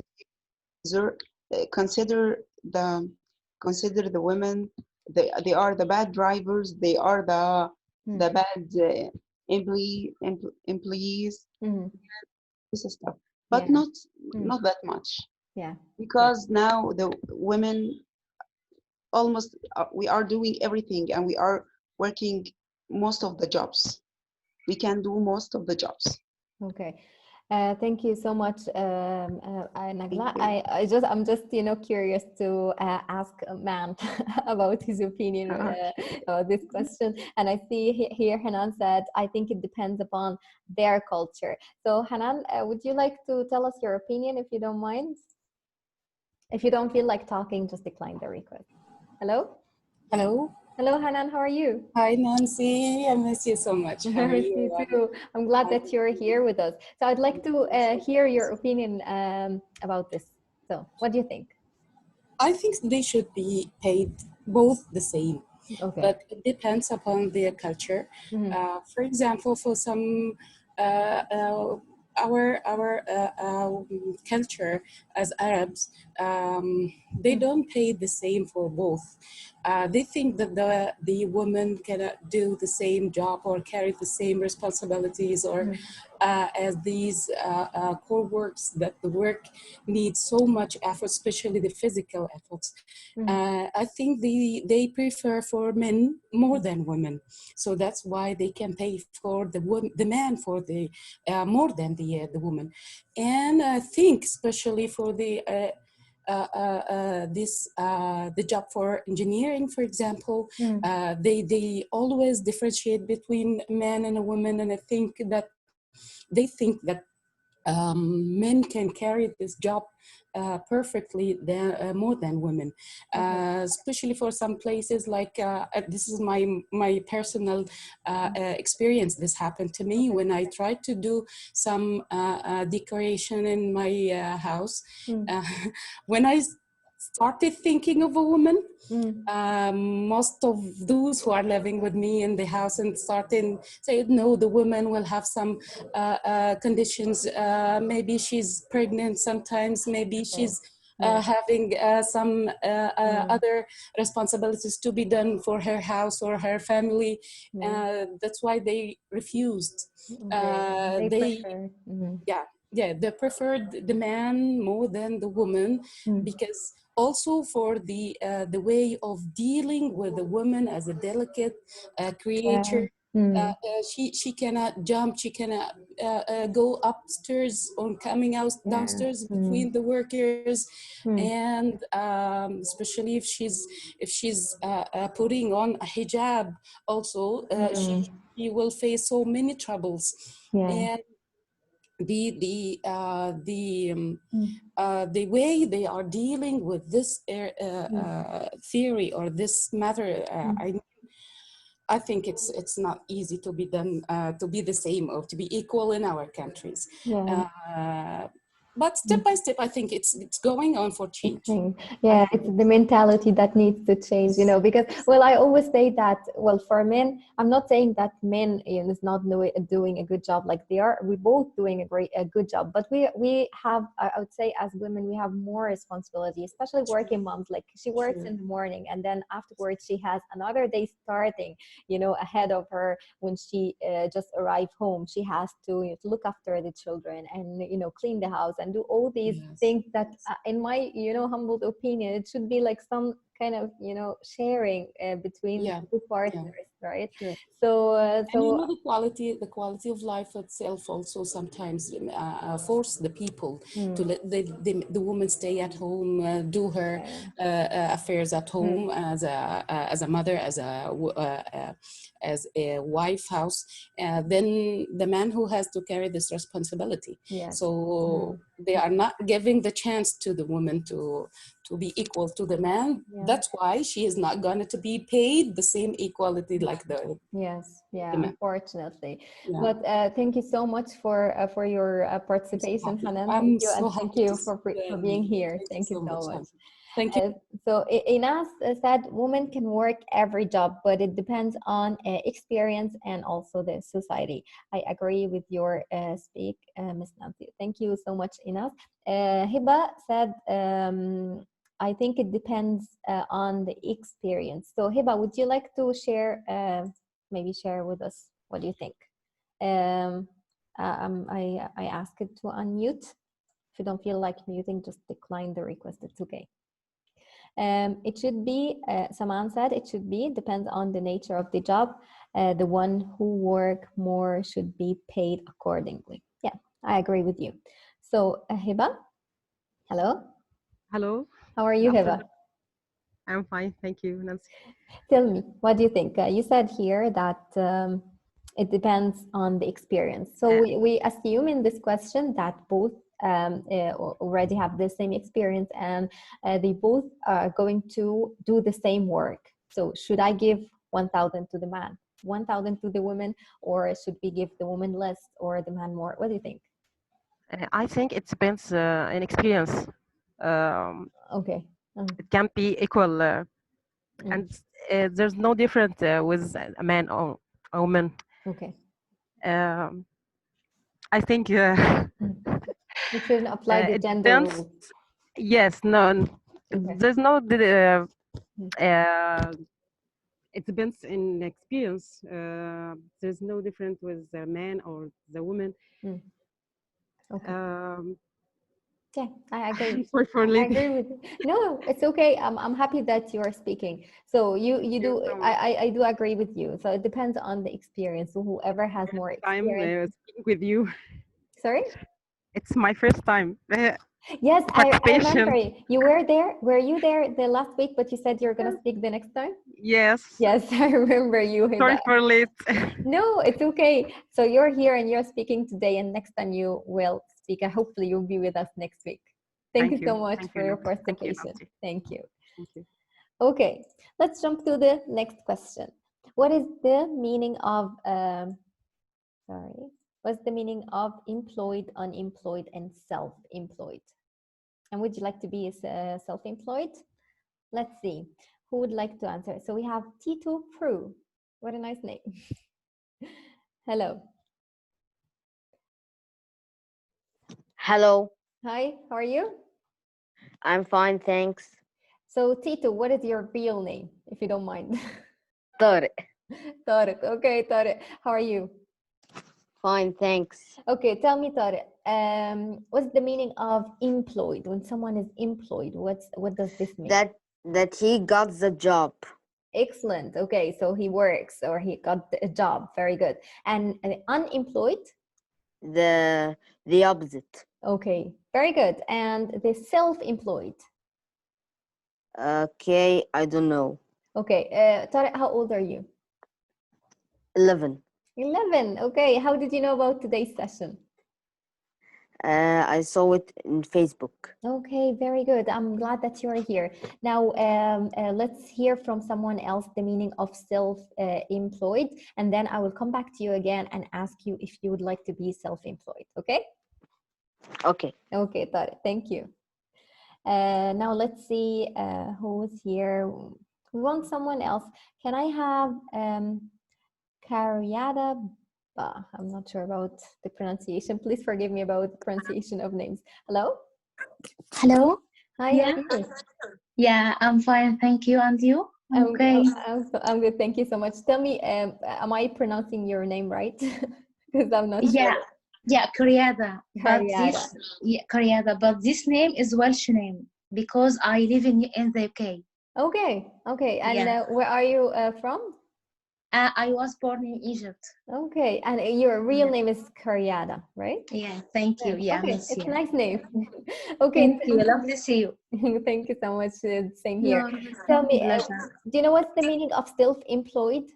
consider the women. They are the bad drivers. They are the bad employees. This is stuff, but not that much.
Yeah.
Because now the women almost we are doing everything and we are working most of the jobs. We can do most of the jobs.
Okay. Thank you so much, Nagla. I'm just curious to ask a man about his opinion about this question. And I see here Hanan said, I think it depends upon their culture. So Hanan, would you like to tell us your opinion if you don't mind? If you don't feel like talking, just decline the request. Hello?
Hello.
Hello, Hanan. How are you?
Hi, Nancy. I miss you so much. How
I
are
miss
you?
you too. I'm glad that you're here with us. So I'd like to hear your opinion about this. So what do you think?
I think they should be paid both the same.
Okay.
But it depends upon their culture. For example, for some our culture as Arabs, they don't pay the same for both. They think that the woman cannot do the same job or carry the same responsibilities or as these core works that the work needs so much effort, especially the physical efforts. I think they prefer for men more than women, so that's why they can pay for the man for the more than the woman. And I think especially for the the job for engineering, for example, they always differentiate between a man and a woman, and I think that they think that men can carry this job perfectly more than women, especially for some places like this is my personal experience. This happened to me when I tried to do some decoration in my house. When I started thinking of a woman, most of those who are living with me in the house and starting say, no, the woman will have some conditions. Maybe she's pregnant sometimes, maybe she's having some other responsibilities to be done for her house or her family. That's why they refused. They preferred the man more than the woman, because also for the way of dealing with the woman as a delicate creature. She cannot jump, she cannot go upstairs or coming out downstairs between the workers. And especially if she's putting on a hijab also, she will face so many troubles. And the way they are dealing with this theory or this matter, I think it's not easy to be done to be the same or to be equal in our countries. But step by step, I think it's going on for change.
Yeah, it's the mentality that needs to change, because, well, I always say that, well, for men, I'm not saying that men is not doing a good job like they are. We're both doing a good job, but we have, I would say, as women, we have more responsibility, especially working moms. Like, she works in the morning, and then afterwards she has another day starting, ahead of her. When she just arrived home, she has to look after the children and, clean the house and do all these things that, in my, humble opinion, it should be like some kind of, sharing between the two partners, right?
Sure.
So,
And the quality of life itself also sometimes force the people to let the woman stay at home, do her affairs at home as a mother, as a wife house. Then the man who has to carry this responsibility.
Yes.
So they are not giving the chance to the woman to be equal to the man. That's why she is not going to be paid the same equality like the
unfortunately. But thank you so much for your participation, Hanan. Thank you, and thank you for being here. Thank you so much.
Thank you.
So Inas said women can work every job, but it depends on experience and also the society. I agree with your speak, Ms. Nancy. Thank you so much, Inas. Hiba said, I think it depends on the experience. So Hiba, would you like to share, maybe share with us, what do you think? I ask it to unmute. If you don't feel like muting, just decline the request, it's okay. It should be, Saman said, it should be, depends on the nature of the job. The one who work more should be paid accordingly. Yeah, I agree with you. So Hiba, hello.
Hello.
How are you, Hiba?
I'm fine, thank you, Nancy.
Tell me, what do you think? You said here that it depends on the experience. So we assume in this question that both already have the same experience and they both are going to do the same work. So should I give 1,000 to the man, 1,000 to the woman, or should we give the woman less or the man more? What do you think?
I think it depends on experience.
Okay.
It can be equal, and there's no difference with a man or a woman.
Okay.
I think
we shouldn't apply the gender rules.
Yes, no,
Okay.
there's no. It depends in experience. There's no difference with the man or the woman.
Okay. Yeah, I agree.
Sorry for
I agree with you. No, it's okay. I'm happy that you are speaking. So you do. I do agree with you. So it depends on the experience. So whoever has more experience.
I'm speaking with you.
Sorry.
It's my first time.
Yes, I remember you were there. Were you there the last week? But you said you're gonna speak the next time.
Yes.
Yes, I remember you.
Sorry for late.
No, it's okay. So you're here and you're speaking today, and next time you will speak. And hopefully you'll be with us next week. Thank you so much for your participation. Thank you.
Thank you.
Okay, let's jump to the next question. What is the meaning of what's the meaning of employed, unemployed, and self-employed? And would you like to be self-employed? Let's see. Who would like to answer? So we have Tito Prue. What a nice name. Hello.
Hello.
Hi, how are you?
I'm fine, thanks.
So Tito, what is your real name, if you don't mind?
Tarek.
Tarek. Okay, Tarek. How are you?
Fine, thanks.
Okay, tell me, Tarek, what's the meaning of employed? When someone is employed, what does this mean?
That he got the job.
Excellent. Okay, so he works or he got a job. Very good. And unemployed?
The opposite.
Okay, very good. And the self-employed?
Okay, I don't know.
Okay, Tarek, how old are you?
11.
11. Okay, how did you know about today's session?
I saw it in Facebook.
Okay, very good. I'm glad that you're here. Now, let's hear from someone else the meaning of self-employed, and then I will come back to you again and ask you if you would like to be self-employed, okay?
Okay.
Okay, Tarek, thank you. Now, let's see who's here. We want someone else. Can I have Karyada? I'm not sure about the pronunciation. Please forgive me about the pronunciation of names. Hello?
Hello?
Hi,
Yeah.
how are you?
Yeah, I'm fine, thank you. And you? Okay.
I'm good, thank you so much. Tell me, am I pronouncing your name right? Because I'm not sure.
Yeah, Koreada. But
Koreada.
this, yeah, Koreada. But this name is Welsh name because I live in the UK.
Okay, okay. And
Yeah.
where are you from?
I was born in Egypt.
Okay, and your real
Yeah.
name is Karyada, right?
Yeah, thank you. Yeah,
Okay,
miss
it's a
you.
nice name. Okay,
Thank you. Lovely to see you.
thank you so much. Same here.
You're
Tell me,
pleasure.
do you know what's the meaning of self-employed?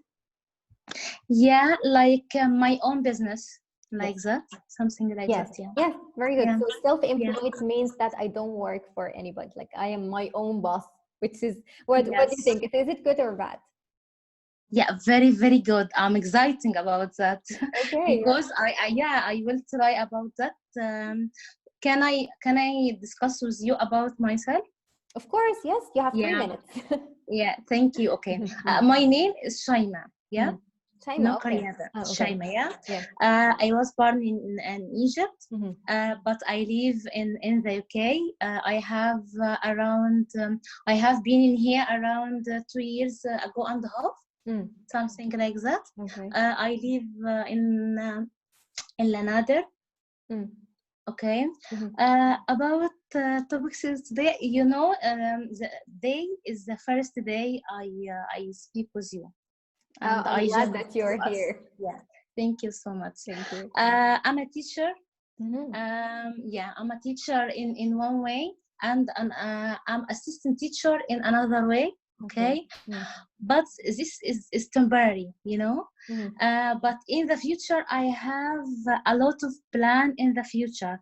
Yeah, like my own business, like that, something like
Yes,
that. Yeah.
yes, very good.
Yeah.
So
Yeah.
self-employed means that I don't work for anybody. Like I am my own boss, which is what do you
Yes.
think? Is it good or bad?
Yeah, very, very good. I'm excited about that
Okay.
because I will try about that. Can I discuss with you about myself?
Of course, yes. You have 3
Yeah.
minutes.
Yeah, thank you. Okay. My name is Shaima. Yeah.
Shaima,
No
okay.
Koreada.
Oh, okay.
Shaima, yeah.
Yeah.
I was born in Egypt, but I live in the UK. I have around I have been in here around 2 years ago and a half, something like that.
Okay.
I live in Lanader. Okay. About topics today, the day is the first day I speak with you, and
I'm
I
glad
just
that you're
us.
here.
Yeah, thank you so much.
Thank you.
I'm a teacher. Yeah, I'm a teacher in one way, and I'm assistant teacher in another way. Okay. But this is temporary, but in the future I have a lot of plan in the future,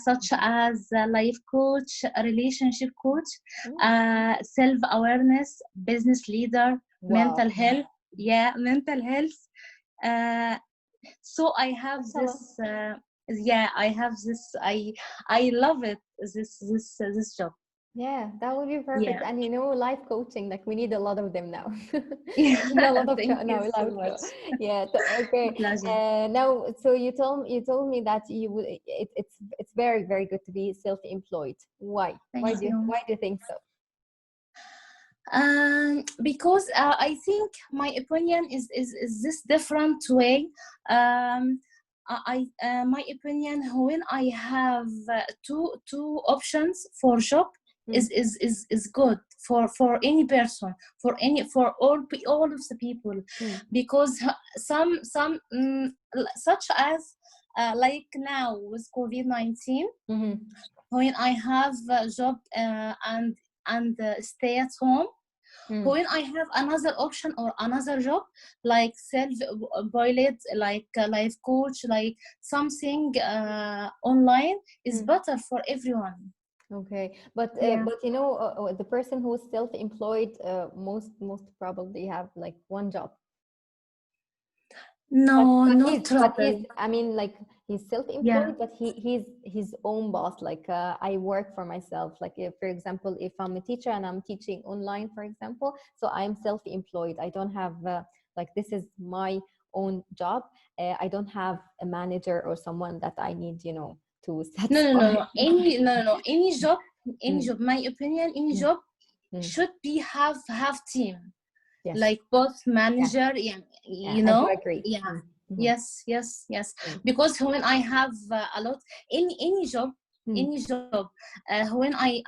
such as a life coach, a relationship coach, self-awareness, business leader, mental health. Yeah, mental health. So I have this I have this I love it, this job.
Yeah, that would be perfect.
Yeah.
And life coaching, like we need a lot of them now.
Yeah,
We need a lot of
thank you so
life
much.
Yeah. Okay.
Pleasure.
Now, so you told me that you would. It's very, very good to be self-employed. Why? Why
Thank you.
why do you think so?
Because I think my opinion is this different way. My opinion, when I have two options for job, is good for any person, for all of the people, because some such as like now with COVID-19, when I have a job and stay at home, when I have another option or another job like self-employed, like a life coach, like something online, is better for everyone.
Okay, but
Yeah.
the person who's self-employed most probably have like one job.
No,
but
not
he's, I mean, like he's self-employed,
Yeah.
but he's his own boss. Like I work for myself. Like if, for example, if I'm a teacher and I'm teaching online, for example, so I'm self-employed. I don't have like this is my own job. I don't have a manager or someone that I need, to satisfy.
No. Any job, my opinion, any job should be have team.
Yes.
Like both manager,
I do agree.
Yeah. Yes. Because when I have a lot, any job, when I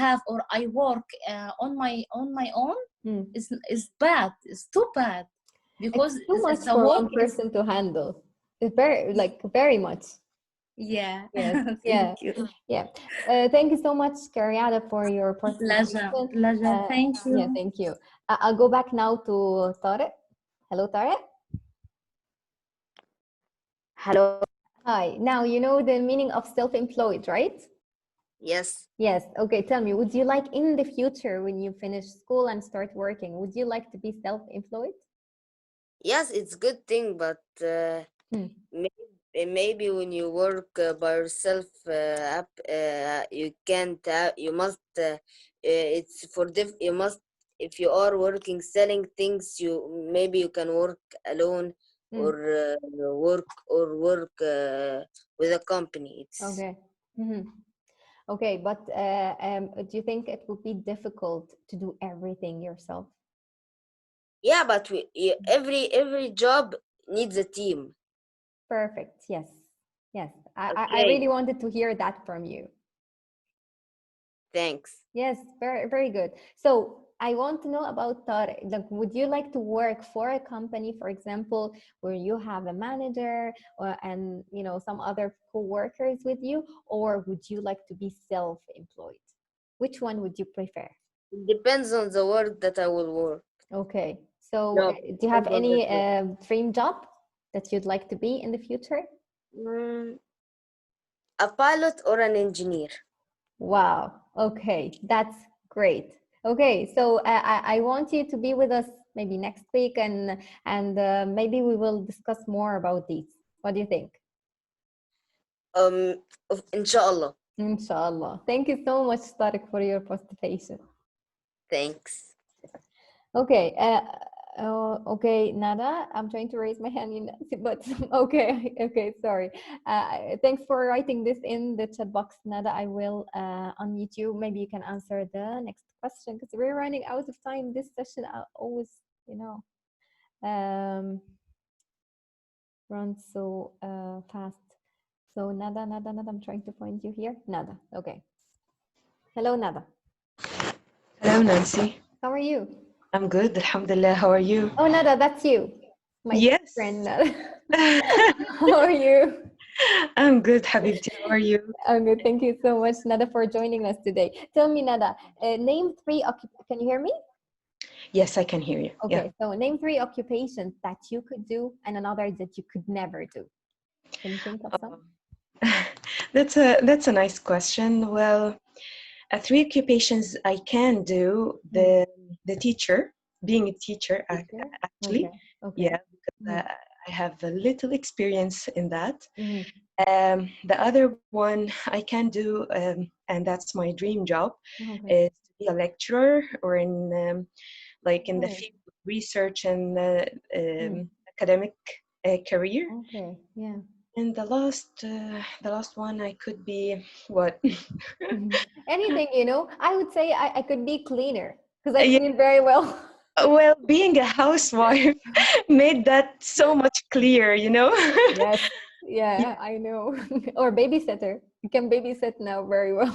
have or I work on my own, is bad. It's too bad, because
it's too much
the
for
work
one person to handle. It's very much.
Yeah.
Yes.
Thank you.
Yeah. Thank you so much, Karyada, for your participation.
Pleasure. Thank you.
Yeah, thank you. I'll go back now to Tariq. Hello, Tariq.
Hello.
Hi. Now you know the meaning of self-employed, right?
Yes.
Yes. Okay. Tell me, would you like in the future, when you finish school and start working, would you like to be self-employed?
Yes, it's good thing, but maybe when you work by yourself, you can't. You must. It's for you must. If you are working selling things, maybe you can work alone or work with a company.
Okay. Okay, but do you think it would be difficult to do everything yourself?
Yeah, but every job needs a team.
Perfect. Yes. Yes. I
Okay.
really wanted to hear that from you.
Thanks.
Yes, very, very good. So I want to know about Tariq. Like, would you like to work for a company, for example, where you have a manager and some other co-workers with you, or would you like to be self-employed? Which one would you prefer?
It depends on the work that I will work.
Okay. So
No,
do you have
depends on the
any
job.
dream job that you'd like to be in the future?
A pilot or an engineer.
Wow. Okay, that's great. Okay, so I want you to be with us maybe next week, and maybe we will discuss more about these. What do you think?
Inshallah.
Inshallah. Thank you so much, Tariq, for your participation.
Thanks.
Okay. Okay, Nada, I'm trying to raise my hand, but okay, okay, sorry. Thanks for writing this in the chat box, Nada. I will unmute you. Maybe you can answer the next question because we're running out of time. This session I always, runs so fast. So Nada, I'm trying to find you here. Nada, okay. Hello, Nada.
Hello, Nancy.
How are you?
I'm good, alhamdulillah. How are you?
Oh, Nada, that's you. My
yes.
friend Nada. How are you?
I'm good, Habibti. How are you?
I'm good. Thank you so much, Nada, for joining us today. Tell me, Nada, name three. Can you hear me?
Yes, I can hear you.
Okay, so name three occupations that you could do and another that you could never do. Can you think of some?
That's a nice question. Well, three occupations I can do: the teacher, being a teacher, actually.
Okay.
Yeah, because I have a little experience in that.
Mm-hmm.
The other one I can do, and that's my dream job, is to be a lecturer or in like in the field of research and academic career.
Okay, yeah.
And the last one I could be what?
Anything, I would say I could be cleaner because I clean very well.
Well, being a housewife made that so much clear,
Yes, yeah, I know. Or babysitter. You can babysit now very well.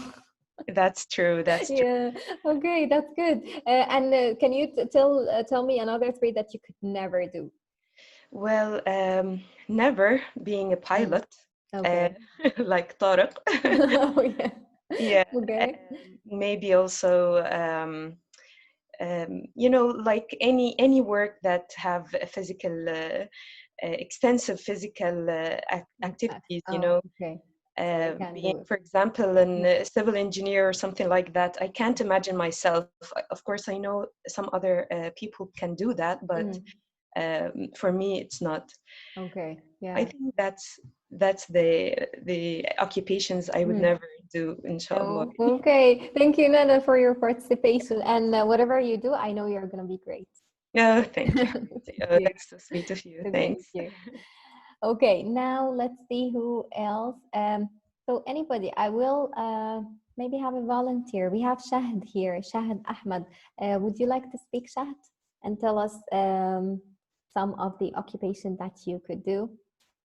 That's true. That's true.
Yeah. Okay, that's good. And can you tell me another three that you could never do?
Well, never being a pilot,
Okay.
like Tariq.
Oh yeah.
Yeah.
Okay.
Maybe also, like any work that have a physical, extensive physical activities.
Okay.
Being, for example, a civil engineer or something like that. I can't imagine myself. Of course, I know some other people can do that, but for me, it's not.
Okay. Yeah.
I think that's the occupations I would never do, inshallah.
Oh, okay. Thank you, Nana, for your participation. And whatever you do, I know you're going to be great.
Oh, thank you. That's so sweet of you. Thanks.
Thank you. Okay, now let's see who else. So anybody, I will maybe have a volunteer. We have Shahid here, Shahid Ahmed. Would you like to speak, Shahid, and tell us some of the occupation that you could do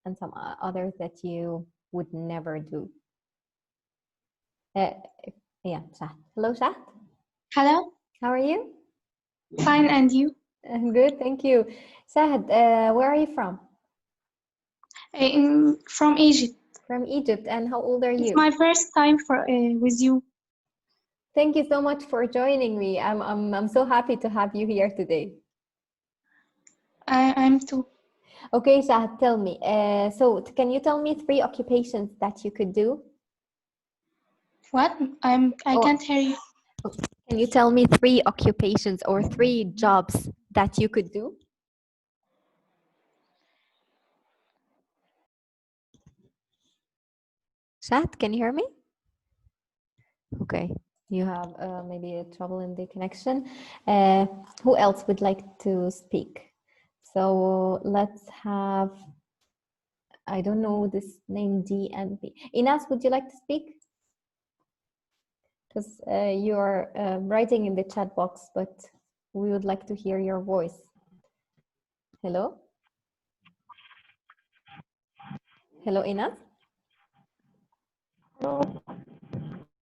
and some others that you would never do? Yeah, Shahid. Hello, Shahid.
Hello.
How are you?
Fine, and you?
Good, thank you. Shahid, where are you from?
From Egypt.
From Egypt, and how old are you?
It's my first time with you.
Thank you so much for joining me. I'm so happy to have you here today.
I'm too.
Okay, Shahid, tell me. So can you tell me three occupations that you could do?
What? I can't hear you.
Can you tell me three occupations or three jobs that you could do? Shahid, can you hear me? Okay, you have maybe a trouble in the connection. Who else would like to speak? So let's have, I don't know this name, D and B. Inas, would you like to speak? Because you're writing in the chat box, but we would like to hear your voice. Hello? Hello, Inas.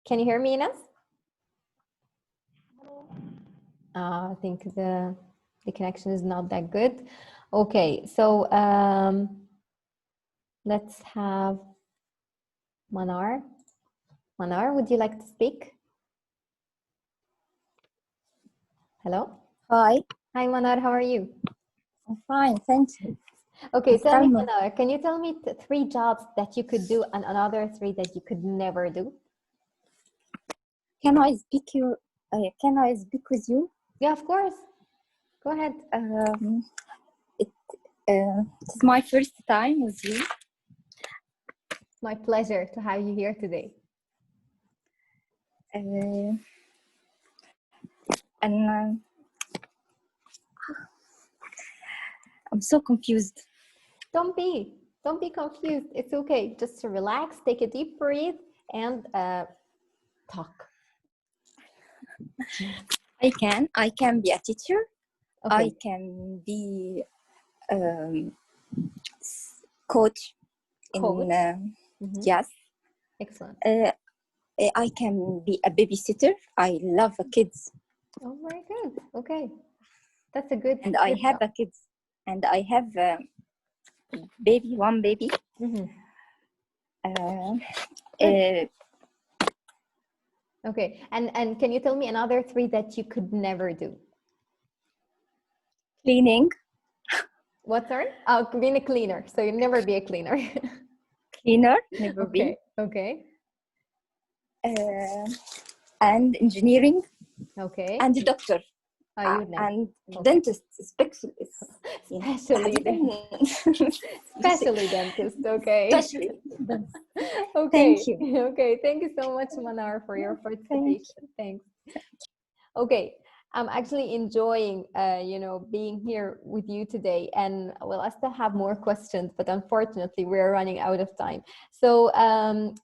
Can you hear me, Inas? I think the connection is not that good. Okay, so let's have Manar. Manar, would you like to speak? Hello.
Hi.
Hi, Manar. How are you?
I'm fine, thank you.
Okay, tell me,
Salma.
Manar, can you tell me 3 jobs that you could do and another 3 that you could never do?
Can I speak with you?
Yeah, of course. Go ahead.
It is my first time with you.
It's my pleasure to have you here today.
And I'm so confused.
Don't be confused. It's okay. Just relax, take a deep breath, and talk.
I can be a teacher.
Okay.
I can be coach. Yes.
Excellent.
I can be a babysitter. I love kids.
Oh, very good. Okay, that's a good.
And I have a kids. And I have one baby.
Okay, and can you tell me another 3 that you could never do?
Cleaning.
What, sorry? Oh, being a cleaner. So you'll never be a cleaner.
Cleaner, never be.
Okay.
And engineering.
Okay.
And doctor. And dentist, especially.
Especially dentist. Okay.
Especially.
Okay.
Thank you.
Okay. Thank you so much, Manar, for your participation. Thanks. Okay. I'm actually enjoying, being here with you today. And well, I still have more questions, but unfortunately, we're running out of time. So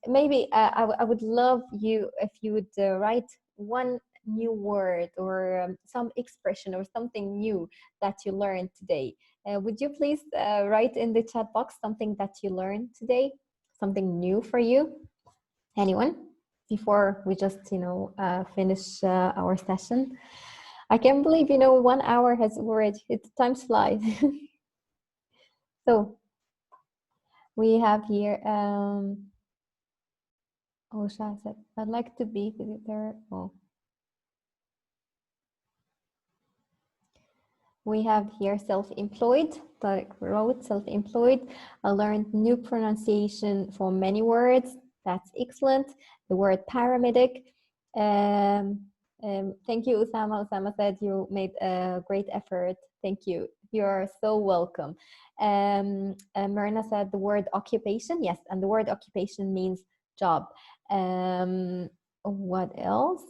maybe I would love you if you would write one new word or some expression or something new that you learned today. Would you please write in the chat box something that you learned today, something new for you? Anyone? Before we just, finish our session. I can't believe, 1 hour has already, time flies. So we have here, Shah said, I'd like to be there. Oh. We have here self-employed, Tariq wrote self-employed. I learned new pronunciation for many words. That's excellent. The word paramedic. Thank you, Usama. Usama said you made a great effort. Thank you. You are so welcome. Myrna said the word occupation. Yes, and the word occupation means job. What else?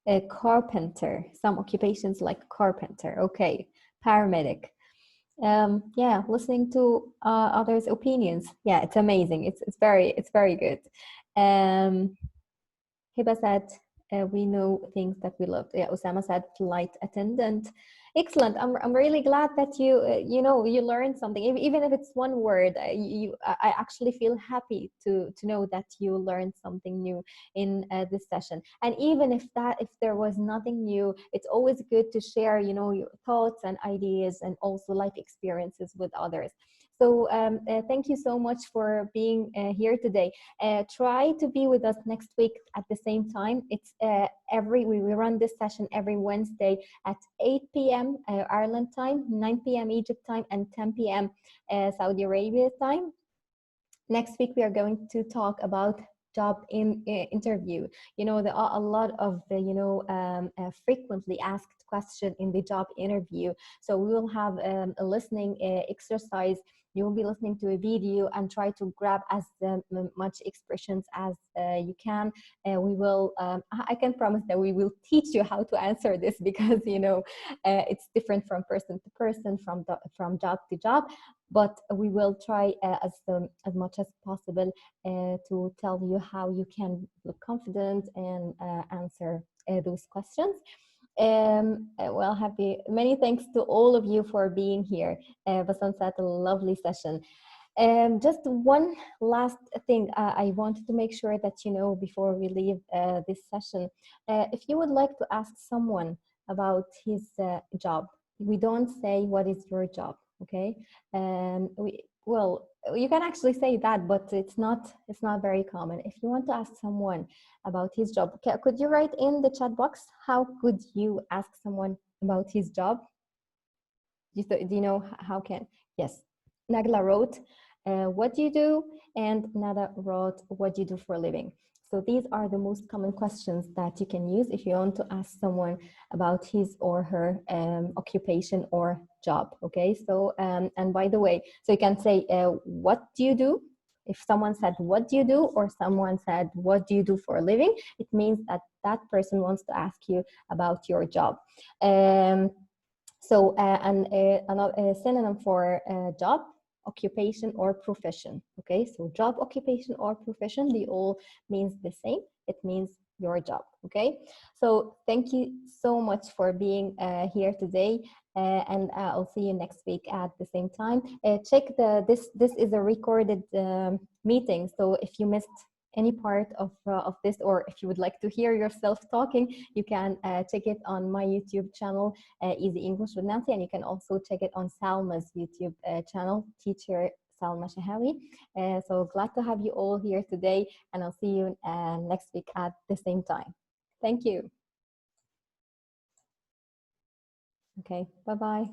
A carpenter. Some occupations like carpenter. Okay. Paramedic. Yeah, listening to others' opinions. Yeah, it's amazing. It's very good. Hiba said, we know things that we loved. Yeah, Osama said, flight attendant. Excellent. I'm really glad that you learned something, even if it's one word. I actually feel happy to know that you learned something new in this session. And even if there was nothing new, it's always good to share, your thoughts and ideas and also life experiences with others. So thank you so much for being here today. Try to be with us next week at the same time. It's we run this session every Wednesday at 8 p.m. Ireland time, 9 p.m. Egypt time, and 10 p.m. Saudi Arabia time. Next week, we are going to talk about job interview. There are a lot of frequently asked questions in the job interview. So we will have a listening exercise. You will be listening to a video and try to grab as much expressions as you can. We will, I can promise that we will teach you how to answer this because, it's different from person to person, from job to job. But we will try as much as possible to tell you how you can look confident and answer those questions. Well, many thanks to all of you for being here. Basan said a lovely session. Just one last thing I wanted to make sure that you know before we leave this session. If you would like to ask someone about his job, we don't say what is your job, okay? Well, you can actually say that, but it's not very common. If you want to ask someone about his job, could you write in the chat box, how could you ask someone about his job? Do you know how can? Yes, Nagla wrote, what do you do? And Nada wrote, what do you do for a living? So these are the most common questions that you can use if you want to ask someone about his or her occupation or job, okay? So, and by the way, so you can say, what do you do? If someone said, what do you do? Or someone said, what do you do for a living? It means that that person wants to ask you about your job. So, another synonym for job, occupation, or profession. Okay, so job, occupation, or profession, they all means the same. It means your job. Okay, so thank you so much for being here today, and I'll see you next week at the same time. Check this is a recorded meeting, so if you missed any part of this, or if you would like to hear yourself talking, you can check it on my YouTube channel, Easy English with Nancy, and you can also check it on Salma's YouTube channel, Teacher Salma Shahawi. So glad to have you all here today, and I'll see you next week at the same time. Thank you. Okay, bye-bye.